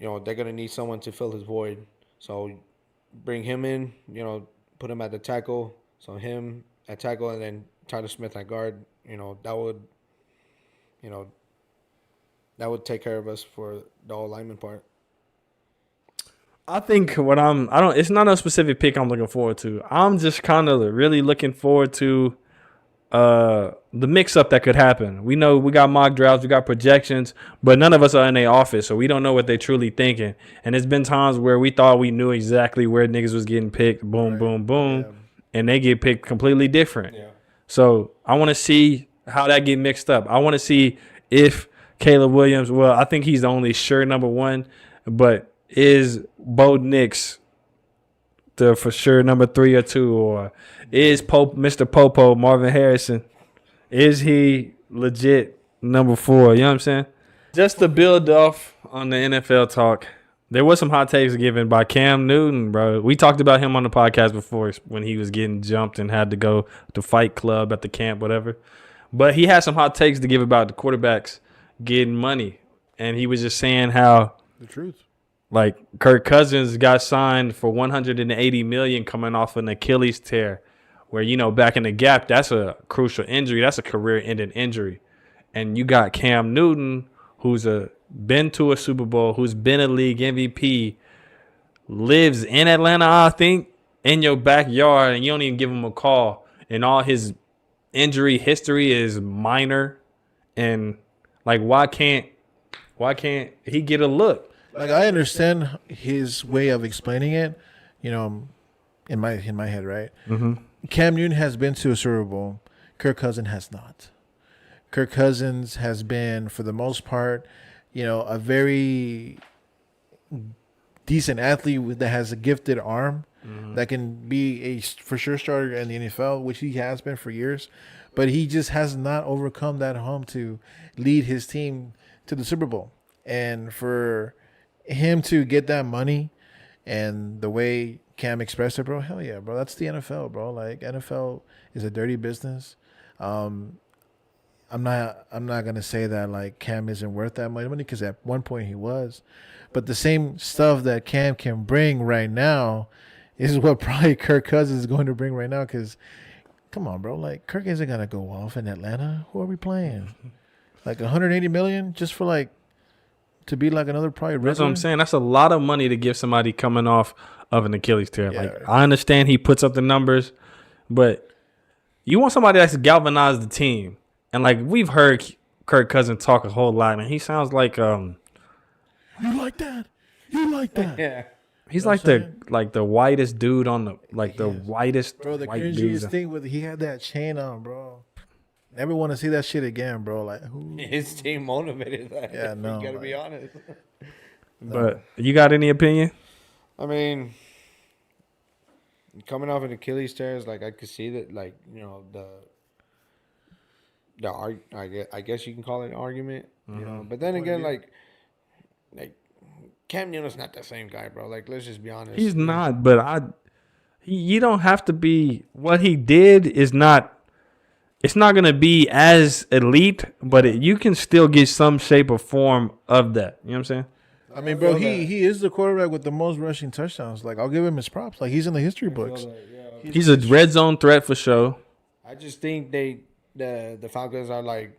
going to need someone to fill his void. So bring him in, put him at the tackle. So him at tackle and then Tyler Smith at guard, that would take care of us for the all lineman part. I think it's not a specific pick I'm looking forward to. I'm just kind of really looking forward to the mix-up that could happen. We know we got mock drafts, we got projections, but none of us are in their office, so we don't know what they're truly thinking. And there's been times where we thought we knew exactly where niggas was getting picked, boom, right. Boom, boom, yeah. And they get picked completely different. Yeah. So I want to see how that get mixed up. I want to see if Caleb Williams, well, I think he's the only sure number one, but is Bo Nix the for sure number 3 or 2, or is Mr. Popo Marvin Harrison? Is he legit number 4? You know what I'm saying? Just to build off on the NFL talk, there was some hot takes given by Cam Newton, bro. We talked about him on the podcast before when he was getting jumped and had to go to Fight Club at the camp, whatever. But he had some hot takes to give about the quarterbacks getting money. And he was just saying how The truth. like Kirk Cousins got signed for $180 million coming off an Achilles tear, where, you know, back in the gap, that's a crucial injury. That's a career-ending injury. And you got Cam Newton, who's been to a Super Bowl, who's been a league MVP, lives in Atlanta, I think, in your backyard, and you don't even give him a call. And all his injury history is minor. And like, why can't he get a look? Like, I understand his way of explaining it, you know, in my head, right? Mm-hmm. Cam Newton has been to a Super Bowl. Kirk Cousins has not. Kirk Cousins has been, for the most part, you know, a very decent athlete that has a gifted arm that can be a for sure starter in the NFL, which he has been for years. But he just has not overcome that hump to lead his team to the Super Bowl. And for him to get that money and the way Cam expressed it, bro, hell yeah, bro. That's the NFL, bro. Like, NFL is a dirty business. I'm not gonna say that like Cam isn't worth that much money, because at one point he was. But the same stuff that Cam can bring right now is what probably Kirk Cousins is going to bring right now. Because, come on, bro, like, Kirk isn't gonna go off in Atlanta. Who are we playing? Like $180 million just for like to be like another probably regular? That's what I'm saying. That's a lot of money to give somebody coming off of an Achilles tear. Yeah. Like, I understand he puts up the numbers, but you want somebody that's galvanized the team. And like, we've heard Kirk Cousins talk a whole lot, and he sounds like You like that? You like that? Yeah. he's You know like the whitest dude on the the whitest Bro, the white cringiest dudes. thing with he had that chain on, bro. Never want to see that shit again, bro. Like, who? His team motivated that. Yeah, no, You gotta like- be honest. But you got any opinion? I mean, coming off an Achilles tear, like, I could see that, like, you know, I guess you can call it an argument, you know. But then again, like Cam Newton's not the same guy, bro. Like, let's just be honest. He's not, but you don't have to be. What he did is not. It's not gonna be as elite, but you can still get some shape or form of that. You know what I'm saying? I mean, bro, he is the quarterback with the most rushing touchdowns. Like, I'll give him his props. Like, he's in the history books. He's a red zone threat for sure. I just think the Falcons are, like,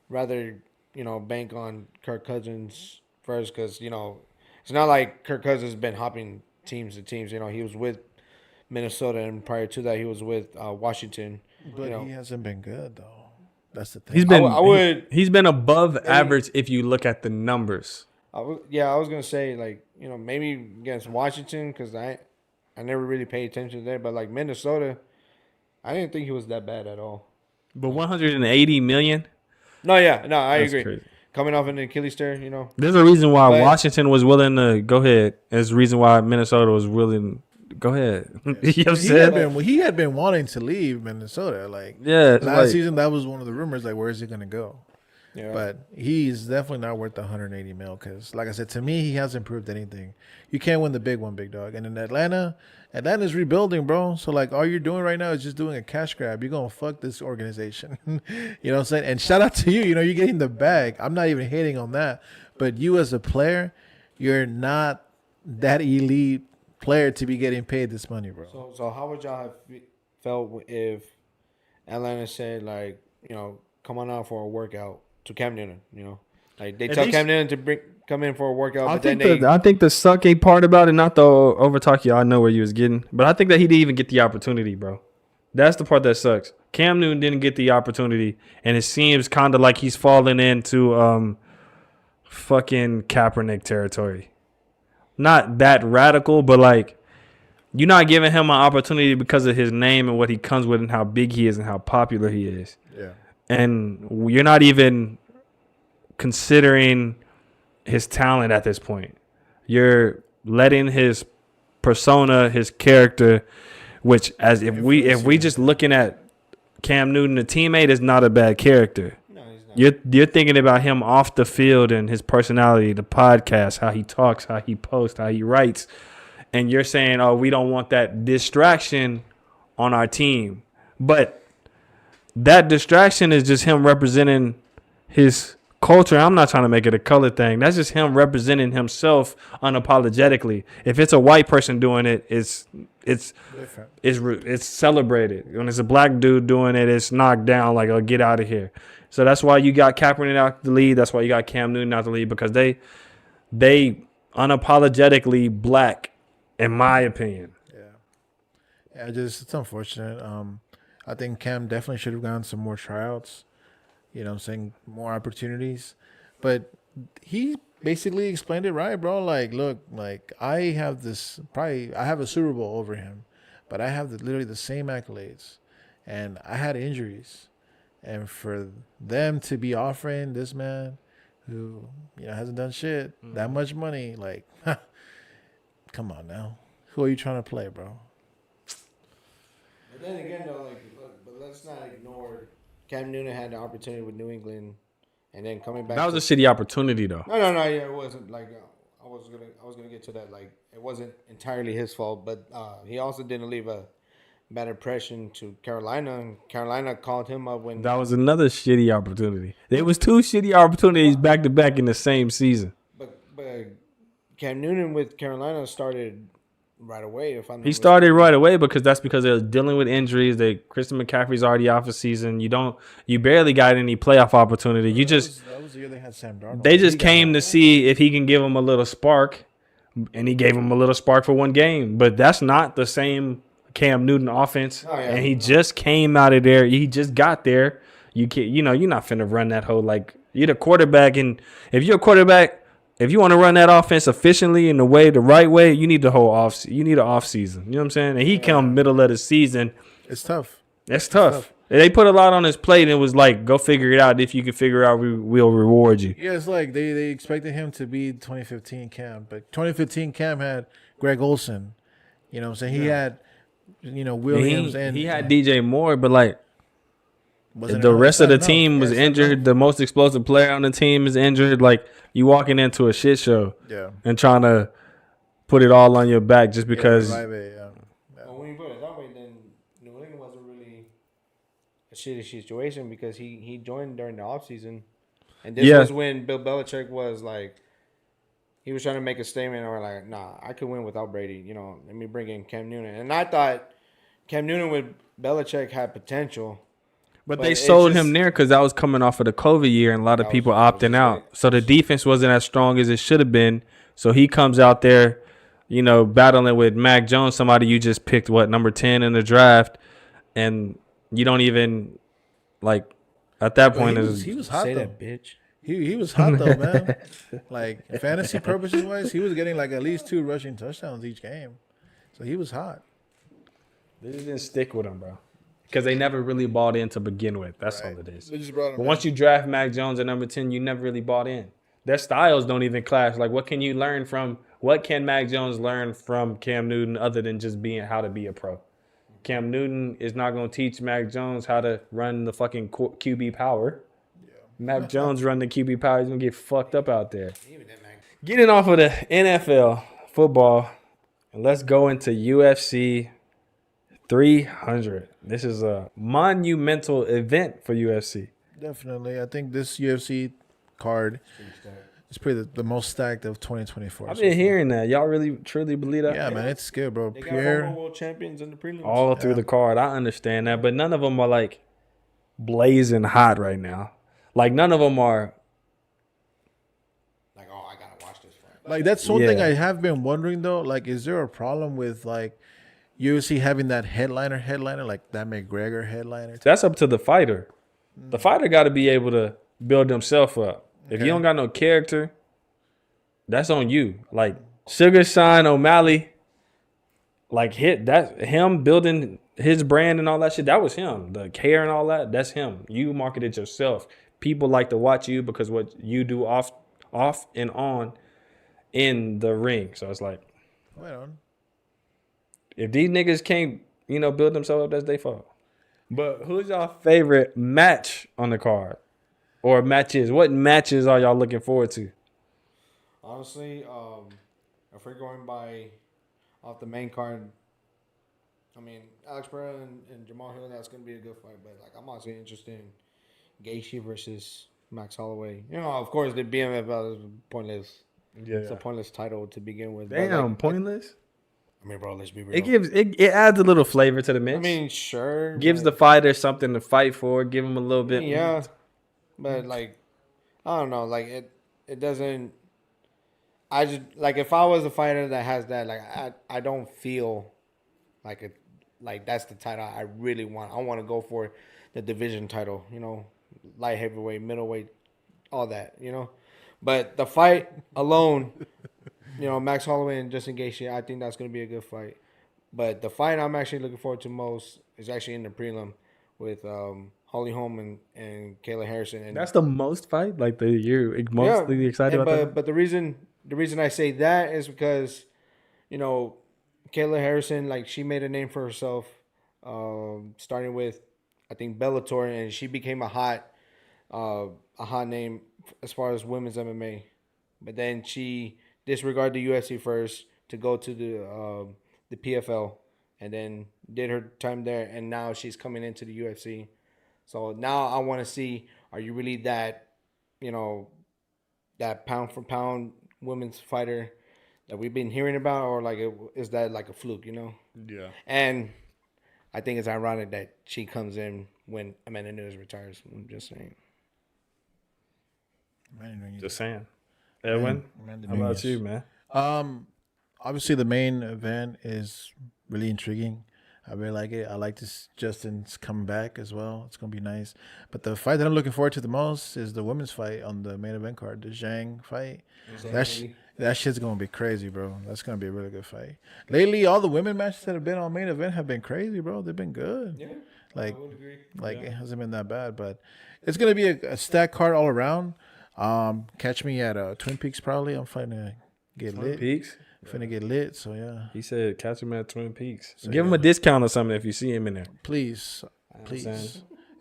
rather, you know, bank on Kirk Cousins first, because, you know, it's not like Kirk Cousins has been hopping teams to teams. You know, he was with Minnesota, and prior to that, he was with Washington. But you know, he hasn't been good, though. That's the thing. He's been. I would. He's been above average if you look at the numbers. I was gonna say, like, you know, maybe against Washington, because I never really paid attention there, but like Minnesota, I didn't think he was that bad at all. But 180 million. I That's agree. crazy. Coming off an Achilles tear, you know. There's a reason why But- Washington was willing to go ahead. There's a reason why Minnesota was willing. Go ahead. You know what I'm saying? He had been wanting to leave Minnesota. Like, Yeah. it's last like- season, that was one of the rumors. Like, where is he going to go? Yeah. But he's definitely not worth the 180 mil, because, like I said, to me, he hasn't proved anything. You can't win the big one, big dog. And in Atlanta's rebuilding, bro. So, like, all you're doing right now is just doing a cash grab. You're going to fuck this organization. You know what I'm saying? And shout out to you. You know, you're getting the bag. I'm not even hating on that. But you as a player, you're not that elite player to be getting paid this money, bro. So how would y'all have felt if Atlanta said, like, you know, come on out for a workout to Cam Newton? You know, like, they At tell least- Cam Newton to come in for a workout, I but then think they. I think the sucky part about it, not the overtalk you, I know where you was getting, but I think that he didn't even get the opportunity, bro. That's the part that sucks. Cam Newton didn't get the opportunity, and it seems kind of like he's falling into fucking Kaepernick territory. Not that radical, but like, you're not giving him an opportunity because of his name and what he comes with and how big he is and how popular he is. Yeah. And you're not even considering his talent at this point. You're letting his persona, his character, which as if we just looking at Cam Newton, the teammate, is not a bad character. No, he's not. You're thinking about him off the field and his personality, the podcast, how he talks, how he posts, how he writes, and you're saying, oh, we don't want that distraction on our team. But that distraction is just him representing his culture. I'm not trying to make it a color thing. That's just him representing himself unapologetically. If it's a white person doing it, it's Different. it's celebrated. When it's a black dude doing it, it's knocked down like, oh, get out of here. So that's why you got Kaepernick out the lead. That's why you got Cam Newton out the lead, because they unapologetically black, in my opinion. Yeah, it's unfortunate. I think Cam definitely should have gotten some more tryouts. You know what I'm saying? More opportunities. But he basically explained it right, bro. Like, look, like I have a Super Bowl over him, but I have literally the same accolades, and I had injuries. And for them to be offering this man who, hasn't done shit, that much money, like, come on now. Who are you trying to play, bro? But then again, though, but let's not ignore Cam Newton had the opportunity with New England, and then coming back. That was a shitty opportunity, though. No. Yeah, it wasn't like I was gonna get to that. Like, it wasn't entirely his fault, but he also didn't leave a bad impression to Carolina. And Carolina called him up when That was another shitty opportunity. There was two shitty opportunities back to back in the same season. But Cam Newton with Carolina started right away. He started right away because they were dealing with injuries. Christian McCaffrey's already off a season. You barely got any playoff opportunity. That was the year they had Sam Darnold. They just came to see if he can give them a little spark, and he gave them a little spark for one game. But that's not the same Cam Newton offense. Oh, yeah. And he just came out of there. He just got there. You can't, you're not finna run that whole, like, you're the quarterback, and if you're a quarterback, if you want to run that offense efficiently in the right way, you need the whole off. You need an off season. You know what I'm saying? And he come middle of the season. It's tough. That's tough. They put a lot on his plate, and it was like, go figure it out. If you can figure it out, we'll reward you. Yeah, it's like they expected him to be 2015 Cam, but 2015 Cam had Greg Olsen. You know what I'm saying? He had, Williams, and he had DJ Moore, but like wasn't the rest of the enough. team was Yeah, injured. The most explosive player on the team is injured. Like, you walking into a shit show, and trying to put it all on your back just because. Yeah. Well, when you put it that way, then New England wasn't really a shitty situation because he joined during the offseason. And this was when Bill Belichick was like, he was trying to make a statement or like, nah, I could win without Brady. Let me bring in Cam Newton. And I thought Cam Newton with Belichick had potential. But they sold him there because that was coming off of the COVID year and a lot of people opting out. So the defense wasn't as strong as it should have been. So he comes out there, battling with Mac Jones, somebody you just picked, number 10 in the draft. And you don't even, like, at that point. He was hot, Say though. that, bitch. He was hot, though, man. Like, fantasy purposes wise, he was getting, like, at least 2 rushing touchdowns each game. So he was hot. They just didn't stick with him, bro. Because they never really bought in to begin with. That's all it is. They just brought him But once you draft Mac Jones at number 10, you never really bought in. Their styles don't even clash. Like, what can Mac Jones learn from Cam Newton other than just how to be a pro? Cam Newton is not going to teach Mac Jones how to run the fucking QB power. Yeah. Mac Jones run the QB power. He's going to get fucked up out there. Getting off of the NFL football, let's go into UFC 300. This is a monumental event for UFC. Definitely. I think this UFC card is probably the most stacked of 2024. I've been hearing that. Y'all really, truly believe that? Yeah, man. It's good, bro. They got former world champions in the prelims. All through the card. I understand that. But none of them are, like, blazing hot right now. Like, none of them are. Like, I got to watch this fight. Like, that's one thing I have been wondering, though. Like, is there a problem with, like, UFC having that headliner, like that McGregor headliner? That's up to the fighter. The fighter got to be able to build himself up. If you don't got no character, that's on you. Like Sugar Shine O'Malley, like him building his brand and all that shit. That was him. The hair and all that, that's him. You marketed yourself. People like to watch you because what you do off and on in the ring. So it's like, Right on. If these niggas can't, build themselves up, that's their fault. But who's y'all favorite match on the card? Or matches? What matches are y'all looking forward to? Honestly, if we're going off the main card, I mean, Alex Pereira and Jamal Hill, that's going to be a good fight. But, like, I'm also interested in Gaethje versus Max Holloway. Of course, the BMF belt is pointless. Yeah. It's a pointless title to begin with. Damn, pointless? I mean, bro, let's be real. It adds a little flavor to the mix. I mean, sure. Gives the fighter something to fight for. Give him a little bit. Yeah. But, like, I don't know. Like, it doesn't. I just, like, if I was a fighter that has that, like, I don't feel like that's the title I really want. I want to go for the division title, light heavyweight, middleweight, all that, But the fight alone, Max Holloway and Justin Gaethje, I think that's going to be a good fight. But the fight I'm actually looking forward to most is actually in the prelim with Holly Holm and Kayla Harrison. And that's the most fight? Like, you're mostly excited about that? But the reason I say that is because, Kayla Harrison, like, she made a name for herself, starting with, I think, Bellator, and she became a hot name as far as women's MMA. But then she disregarded the UFC first to go to the PFL, and then did her time there, and now she's coming into the UFC. So now I want to see, are you really that, that pound for pound women's fighter that we've been hearing about, or like is that like a fluke, Yeah. And I think it's ironic that she comes in when Amanda Nunes retires. I'm just saying. Just saying. Edwin, how about you, man? Obviously the main event is really intriguing. I really like it. I like this Justin's coming back as well. It's gonna be nice. But the fight that I'm looking forward to the most is the women's fight on the main event card, the Zhang fight. That shit's gonna be crazy, bro. That's gonna be a really good fight. Lately, all the women matches that have been on main event have been crazy, bro. They've been good. Yeah, like, I would agree. It hasn't been that bad, but it's gonna be a stacked card all around. Catch me at Twin Peaks probably. I'm finna get lit. Twin Peaks? Finna get lit, so yeah. He said catch him at Twin Peaks. So, give him a discount or something if you see him in there. Please. Saying?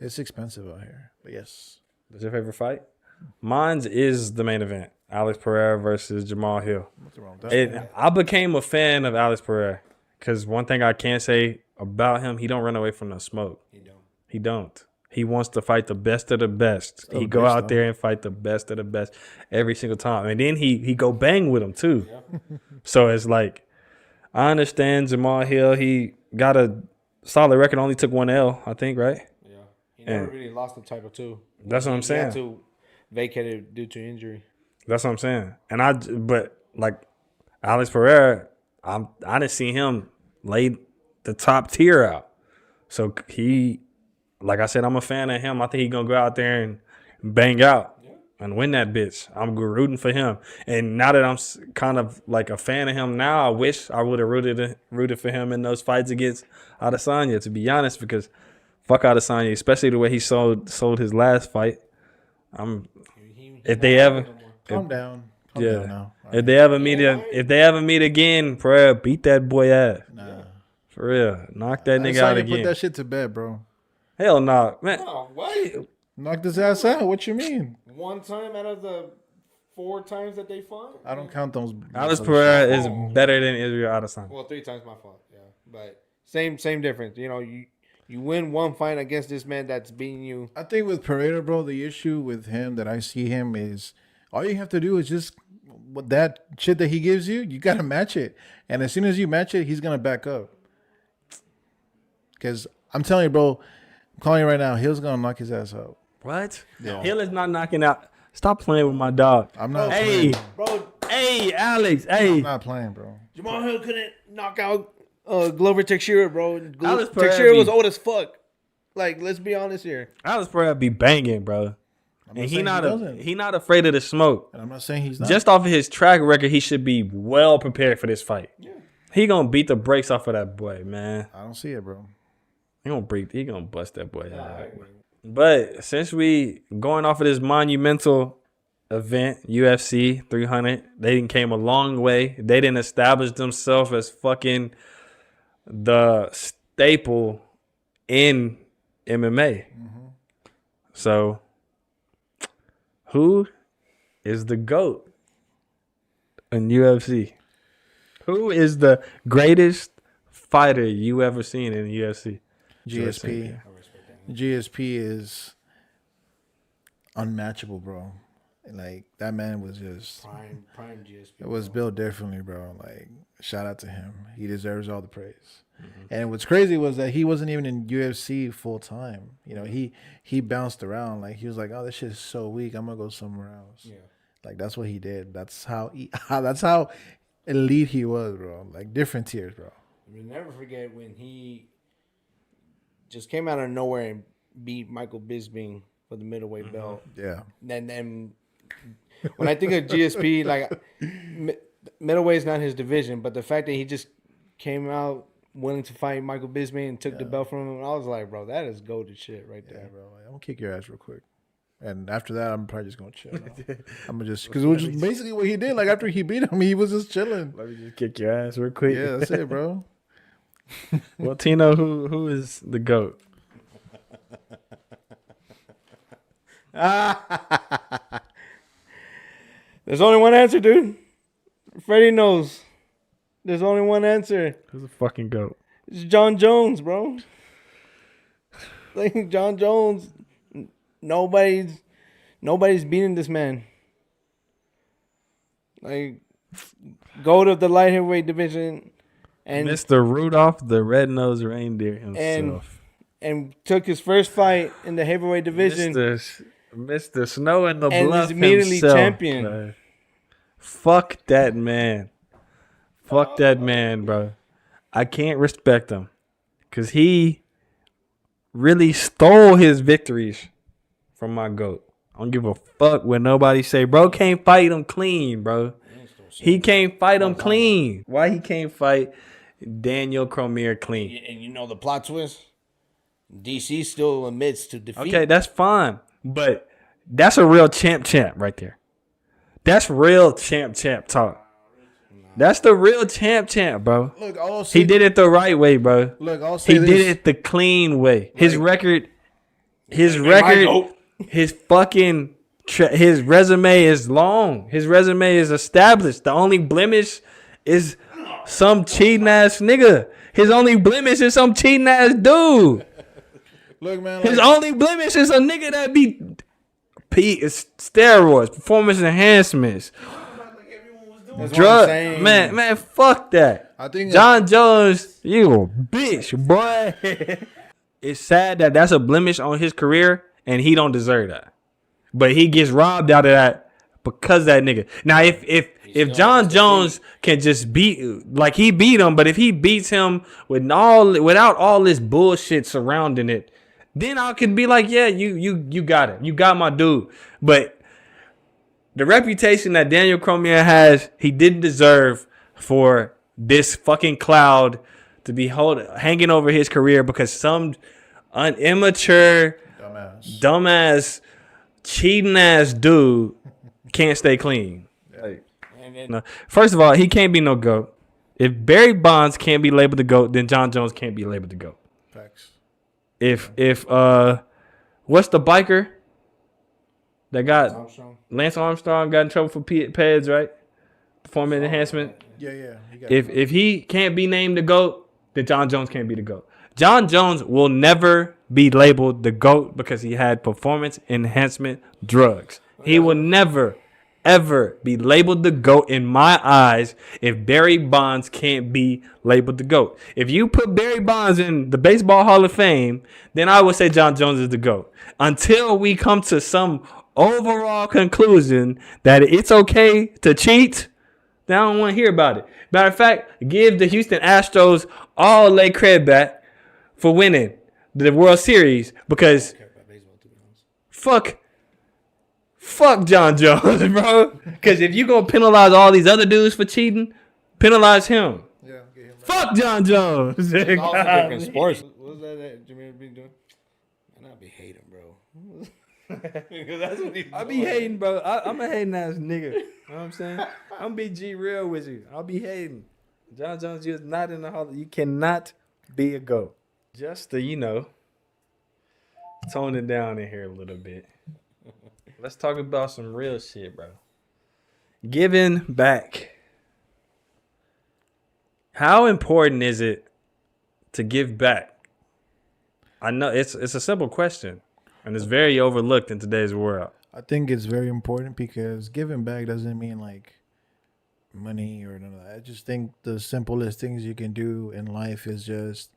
It's expensive out here, but yes. What's your favorite fight? Mine's is the main event. Alex Pereira versus Jamal Hill. What's wrong with that? I became a fan of Alex Pereira because one thing I can say about him, he don't run away from no smoke. He don't. He wants to fight the best of the best. He go out there and fight the best of the best every single time. And then he go bang with him too. Yeah. So it's like, I understand Jamal Hill. He got a solid record. Only took 1 L, I think, right? Yeah. He never really lost the title too. That's what I'm saying. He had to vacate it due to injury. That's what I'm saying. But like Alex Pereira, I didn't see him lay the top tier out. So like I said, I'm a fan of him. I think he's going to go out there and bang out and win that bitch. I'm rooting for him. And now that I'm kind of like a fan of him now, I wish I would have rooted for him in those fights against Adesanya, to be honest, because fuck Adesanya, especially the way he sold his last fight. If they ever... Calm down. Calm down now. If they ever meet again, Pereira, beat that boy ass. Nah. For real. Knock that nigga out again. Put that shit to bed, bro. Hell no, man. Oh, what? Knock this ass out. What you mean? One time out of the 4 times that they fought? I don't count those. Alex Pereira is better than Israel Adesanya. Well, 3 times my fault, yeah. But same difference. You win one fight against this man that's beating you. I think with Pereira, bro, the issue with him that I see him is all you have to do is just with that shit that he gives you, you got to match it. And as soon as you match it, he's going to back up. Because I'm telling you, bro, I'm calling you right now, Hill's going to knock his ass out. What? Yeah. Hill is not knocking out. Stop playing with my dog. I'm not playing. Bro. Hey, Alex. Hey. I'm not playing, bro. Jamal Hill couldn't knock out Glover Teixeira, bro. Alex Pereira Teixeira was old as fuck. Like, let's be honest here. Alex Pereira be banging, bro. And he not afraid of the smoke. And I'm not saying he's not. Just off of his track record, he should be well prepared for this fight. Yeah. He gonna beat the brakes off of that boy, man. I don't see it, bro. He gonna bust that boy out. But since we going off of this monumental event, UFC 300, they came a long way. They didn't establish themselves as fucking the staple in MMA. So, who is the GOAT in UFC? Who is the greatest fighter you ever seen in the UFC? GSP. GSP is unmatchable, bro. Like, that man was just Prime GSP. it was built differently, bro. Like, shout out to him. He deserves all the praise. And what's crazy was that he wasn't even in UFC full time. You know, he bounced around. Like, he was like, "Oh, this shit is so weak. I'm gonna go somewhere else." Yeah. Like, that's what he did. That's how that's how elite he was, bro. Like, different tiers, bro. You'll never forget when he just came out of nowhere and beat Michael Bisping for the middleweight belt. Yeah. And then when I think of GSP, like middleweight is not his division, but the fact that he just came out willing to fight Michael Bisping and took the belt from him, I was like, bro, that is goated shit right there. Yeah, bro. Like, I'm gonna kick your ass real quick. And after that, I'm probably just gonna chill. I'm gonna just, because it was just basically what he did. Like, after he beat him, he was just chilling. Let me just kick your ass real quick. Yeah, that's it, bro. Well, Tino, who is the GOAT? There's only one answer, dude. Freddie knows. There's only one answer. Who's the fucking GOAT? It's John Jones, bro. Like, John Jones, nobody's beating this man. Like, GOAT of the light heavyweight division, and Mr. Rudolph the Red-Nosed Reindeer himself. and took his first fight in the heavyweight division. Mr. Snow in the And Bluff is immediately himself, champion. bro. Fuck that man. Fuck that man, bro. I can't respect him because he really stole his victories from my GOAT. I don't give a fuck what nobody say. Bro can't fight him clean, bro. He can't fight him clean. Why he can't fight Daniel Cormier clean? And you know the plot twist? DC still admits to defeat. Okay, that's fine. But that's a real champ right there. That's real champ talk. That's the real champ, bro. Look, I'll He did it the right way, bro. Look, I'll say He this. did it the clean way. His record, his fucking, his resume is long. His resume is established. The only blemish is some cheating ass nigga. His only blemish is some cheating ass dude. Look, man. His only blemish is a nigga that be steroids, performance enhancements, That's what I'm drug. saying. Man, fuck that. I think John Jones, you a bitch, boy. It's sad that that's a blemish on his career, and he don't deserve that. But he gets robbed out of that because of that nigga. Now, if John Jones can just beat, like he beat him, but if he beats him without all this bullshit surrounding it, then I could be like, yeah, you got it. You got my dude. But the reputation that Daniel Cormier has, he didn't deserve for this fucking cloud to be hanging over his career because some immature, dumbass, cheating ass dude can't stay clean. No. First of all, he can't be no GOAT. If Barry Bonds can't be labeled the GOAT, then John Jones can't be labeled the GOAT. Facts. If what's the biker that got Lance Armstrong got in trouble for PEDs, right? Performance enhancement. Yeah. If he can't be named the GOAT, then John Jones can't be the GOAT. John Jones will never be labeled the GOAT because he had performance enhancement drugs. He will never, ever be labeled the GOAT in my eyes if Barry Bonds can't be labeled the GOAT. If you put Barry Bonds in the Baseball Hall of Fame, then I would say John Jones is the GOAT. Until we come to some overall conclusion that it's okay to cheat, then I don't want to hear about it. Matter of fact, give the Houston Astros all their credit back for winning the World Series because fuck John Jones, bro. Because if you gonna penalize all these other dudes for cheating, penalize him. Yeah, get him. Fuck John Jones. It's also different sports. What was that Jamir be doing? And I be hating, bro. Because that's what he's I be hating, bro. I'm a hating ass nigga. You know what I'm saying? I'm be G real with you. I'll be hating. John Jones, you're not in the hall. You cannot be a GOAT. Just to, tone it down in here a little bit. Let's talk about some real shit, bro. Giving back. How important is it to give back? I know it's a simple question, and it's very overlooked in today's world. I think it's very important because giving back doesn't mean like money or none of that. I just think the simplest things you can do in life is just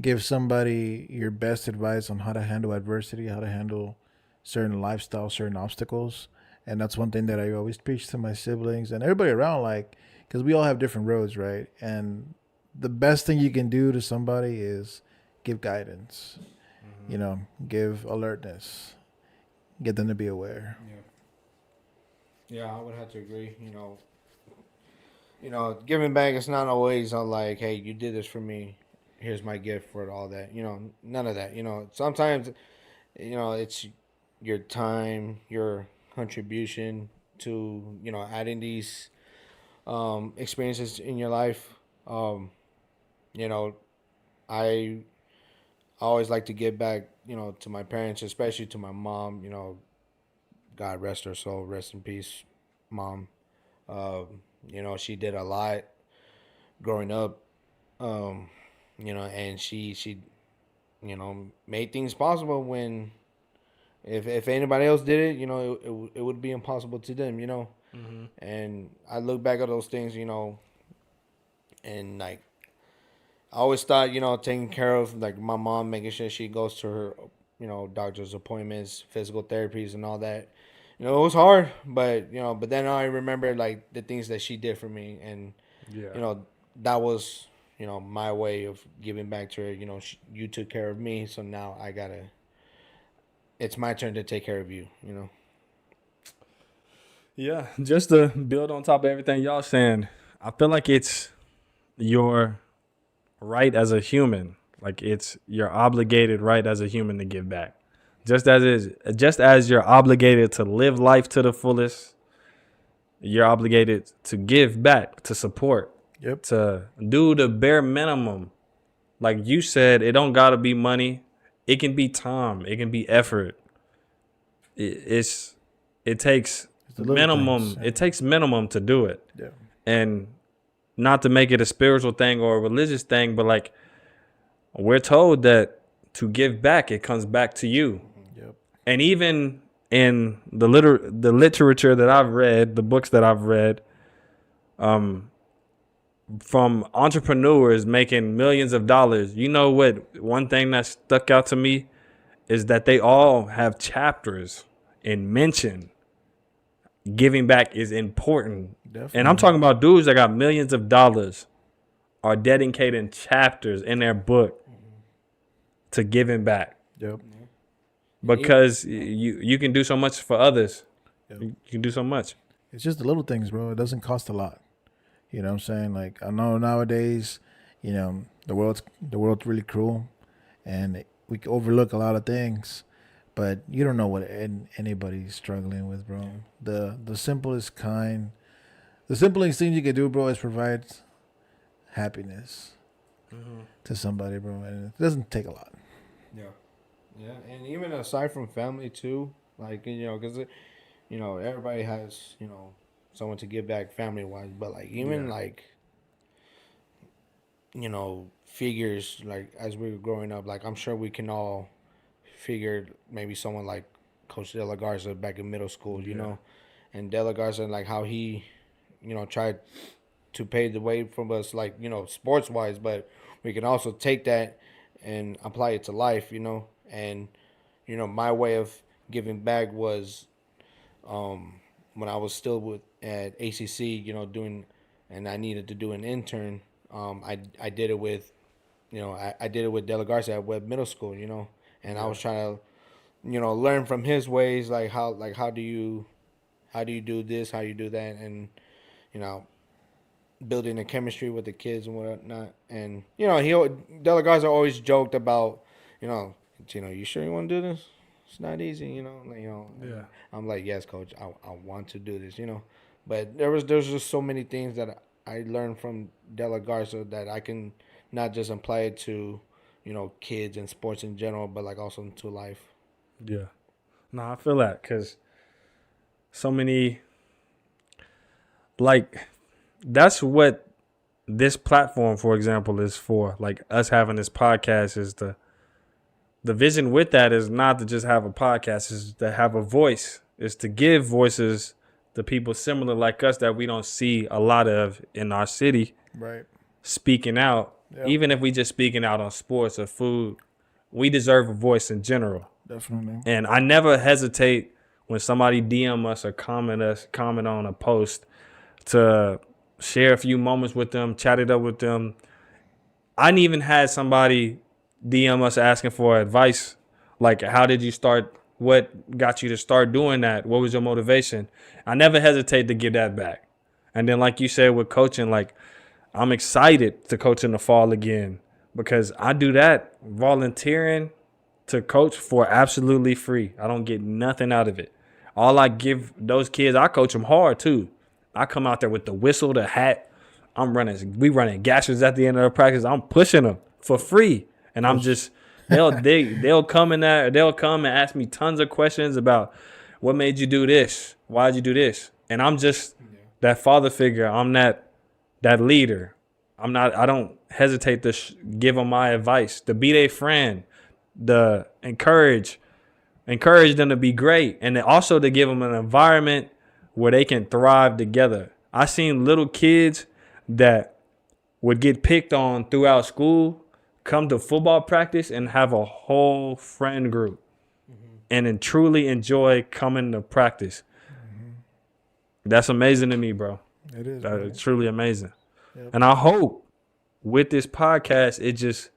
give somebody your best advice on how to handle adversity, how to handle certain lifestyle, certain obstacles. And that's one thing that I always preach to my siblings and everybody around, like, because we all have different roads, right? And the best thing you can do to somebody is give guidance, give alertness, get them to be aware. Yeah, I would have to agree. Giving back is not always like, hey, you did this for me. Here's my gift for all that. None of that. Sometimes, it's your time, your contribution to, adding these experiences in your life. I always like to give back, to my parents, especially to my mom. God rest her soul, rest in peace, Mom. She did a lot growing up, and she made things possible when if anybody else did it, it would be impossible to them, Mm-hmm. And I look back at those things, and like I always thought, taking care of like my mom, making sure she goes to her, doctor's appointments, physical therapies, and all that. It was hard, but but then I remember like the things that she did for me, and that was my way of giving back to her. You took care of me, so now it's my turn to take care of you. Yeah, just to build on top of everything y'all saying, I feel like it's your right as a human. Like it's your obligated right as a human to give back. Just as you're obligated to live life to the fullest, you're obligated to give back, to support, to do the bare minimum. Like you said, it don't gotta be money. It can be time. It can be effort. It takes minimum. Things, yeah. It takes minimum to do it. Yeah. And not to make it a spiritual thing or a religious thing, but like we're told that to give back, it comes back to you. Yep. And even in the literature that I've read, the books that I've read, from entrepreneurs making millions of dollars, what? One thing that stuck out to me is that they all have chapters and mention giving back is important. Definitely. And I'm talking about dudes that got millions of dollars are dedicating chapters in their book to giving back. Yep. Because you can do so much for others. Yep. You can do so much. It's just the little things, bro. It doesn't cost a lot. You know what I'm saying? Like I know nowadays, the world's really cruel, and we overlook a lot of things, but you don't know what anybody's struggling with, bro. The simplest things you can do, bro, is provide happiness to somebody, bro, and it doesn't take a lot. Yeah, and even aside from family too, like because everybody has someone to give back family wise, but like even like figures like as we were growing up, like I'm sure we can all figure maybe someone like Coach De La Garza back in middle school, and De La Garza, like how he tried to pave the way from us, like sports wise, but we can also take that and apply it to life, and my way of giving back was when I was still at ACC, doing, and I needed to do an intern. I did it with, I did it with De La Garza at Webb Middle School, and I was trying to, learn from his ways, like how do you do this, how you do that, and building a chemistry with the kids and whatnot. And De La Garza always joked about, you sure you want to do this? It's not easy, I'm like, yes, coach, I want to do this, but there's just so many things that I learned from De La Garza that I can not just apply it to, kids and sports in general, but like also to life. Yeah. No, I feel that because so many, like, that's what this platform, for example, is for. Like, us having this podcast is the vision with that is not to just have a podcast, is to have a voice, is to give voices to people similar like us that we don't see a lot of in our city. Right. Speaking out, Yep. even if we just speaking out on sports or food, we deserve a voice in general. Definitely. And I never hesitate when somebody DM us or comment on a post to share a few moments with them, chat it up with them. I even had somebody DM us asking for advice. Like, how did you start? What got you to start doing that? What was your motivation? I never hesitate to give that back. And then, like you said, with coaching, like, I'm excited to coach in the fall again because I do that volunteering to coach for absolutely free. I don't get nothing out of it. All I give those kids, I coach them hard too. I come out there with the whistle, the hat. We running gashes at the end of the practice. I'm pushing them for free. And I'm just, they'll come in there, they'll come and ask me tons of questions about what made you do this? Why did you do this? And I'm just that father figure. I'm that leader. I don't hesitate to give them my advice, to be their friend, to encourage them to be great, and then also to give them an environment where they can thrive together. I seen little kids that would get picked on throughout school come to football practice and have a whole friend group and then truly enjoy coming to practice. That's amazing to me, bro. It is. It's truly amazing. Yep. And I hope with this podcast,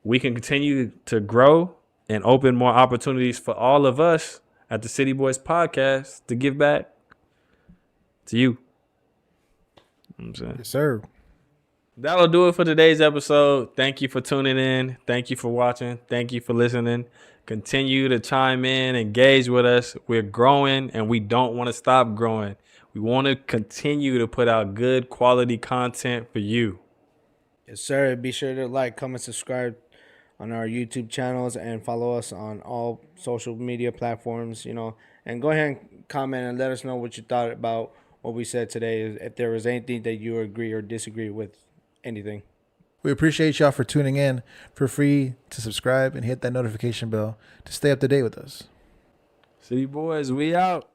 we can continue to grow and open more opportunities for all of us at the City Boyz Podcast to give back to you. You know what I'm saying? Yes, sir. That'll do it for today's episode. Thank you for tuning in. Thank you for watching. Thank you for listening. Continue to chime in, engage with us. We're growing and we don't want to stop growing. We want to continue to put out good quality content for you. Yes, sir. Be sure to like, comment, subscribe on our YouTube channels and follow us on all social media platforms, and go ahead and comment and let us know what you thought about what we said today. If there was anything that you agree or disagree with anything. We appreciate y'all for tuning in. Feel free to subscribe and hit that notification bell to stay up to date with us. City Boyz, we out.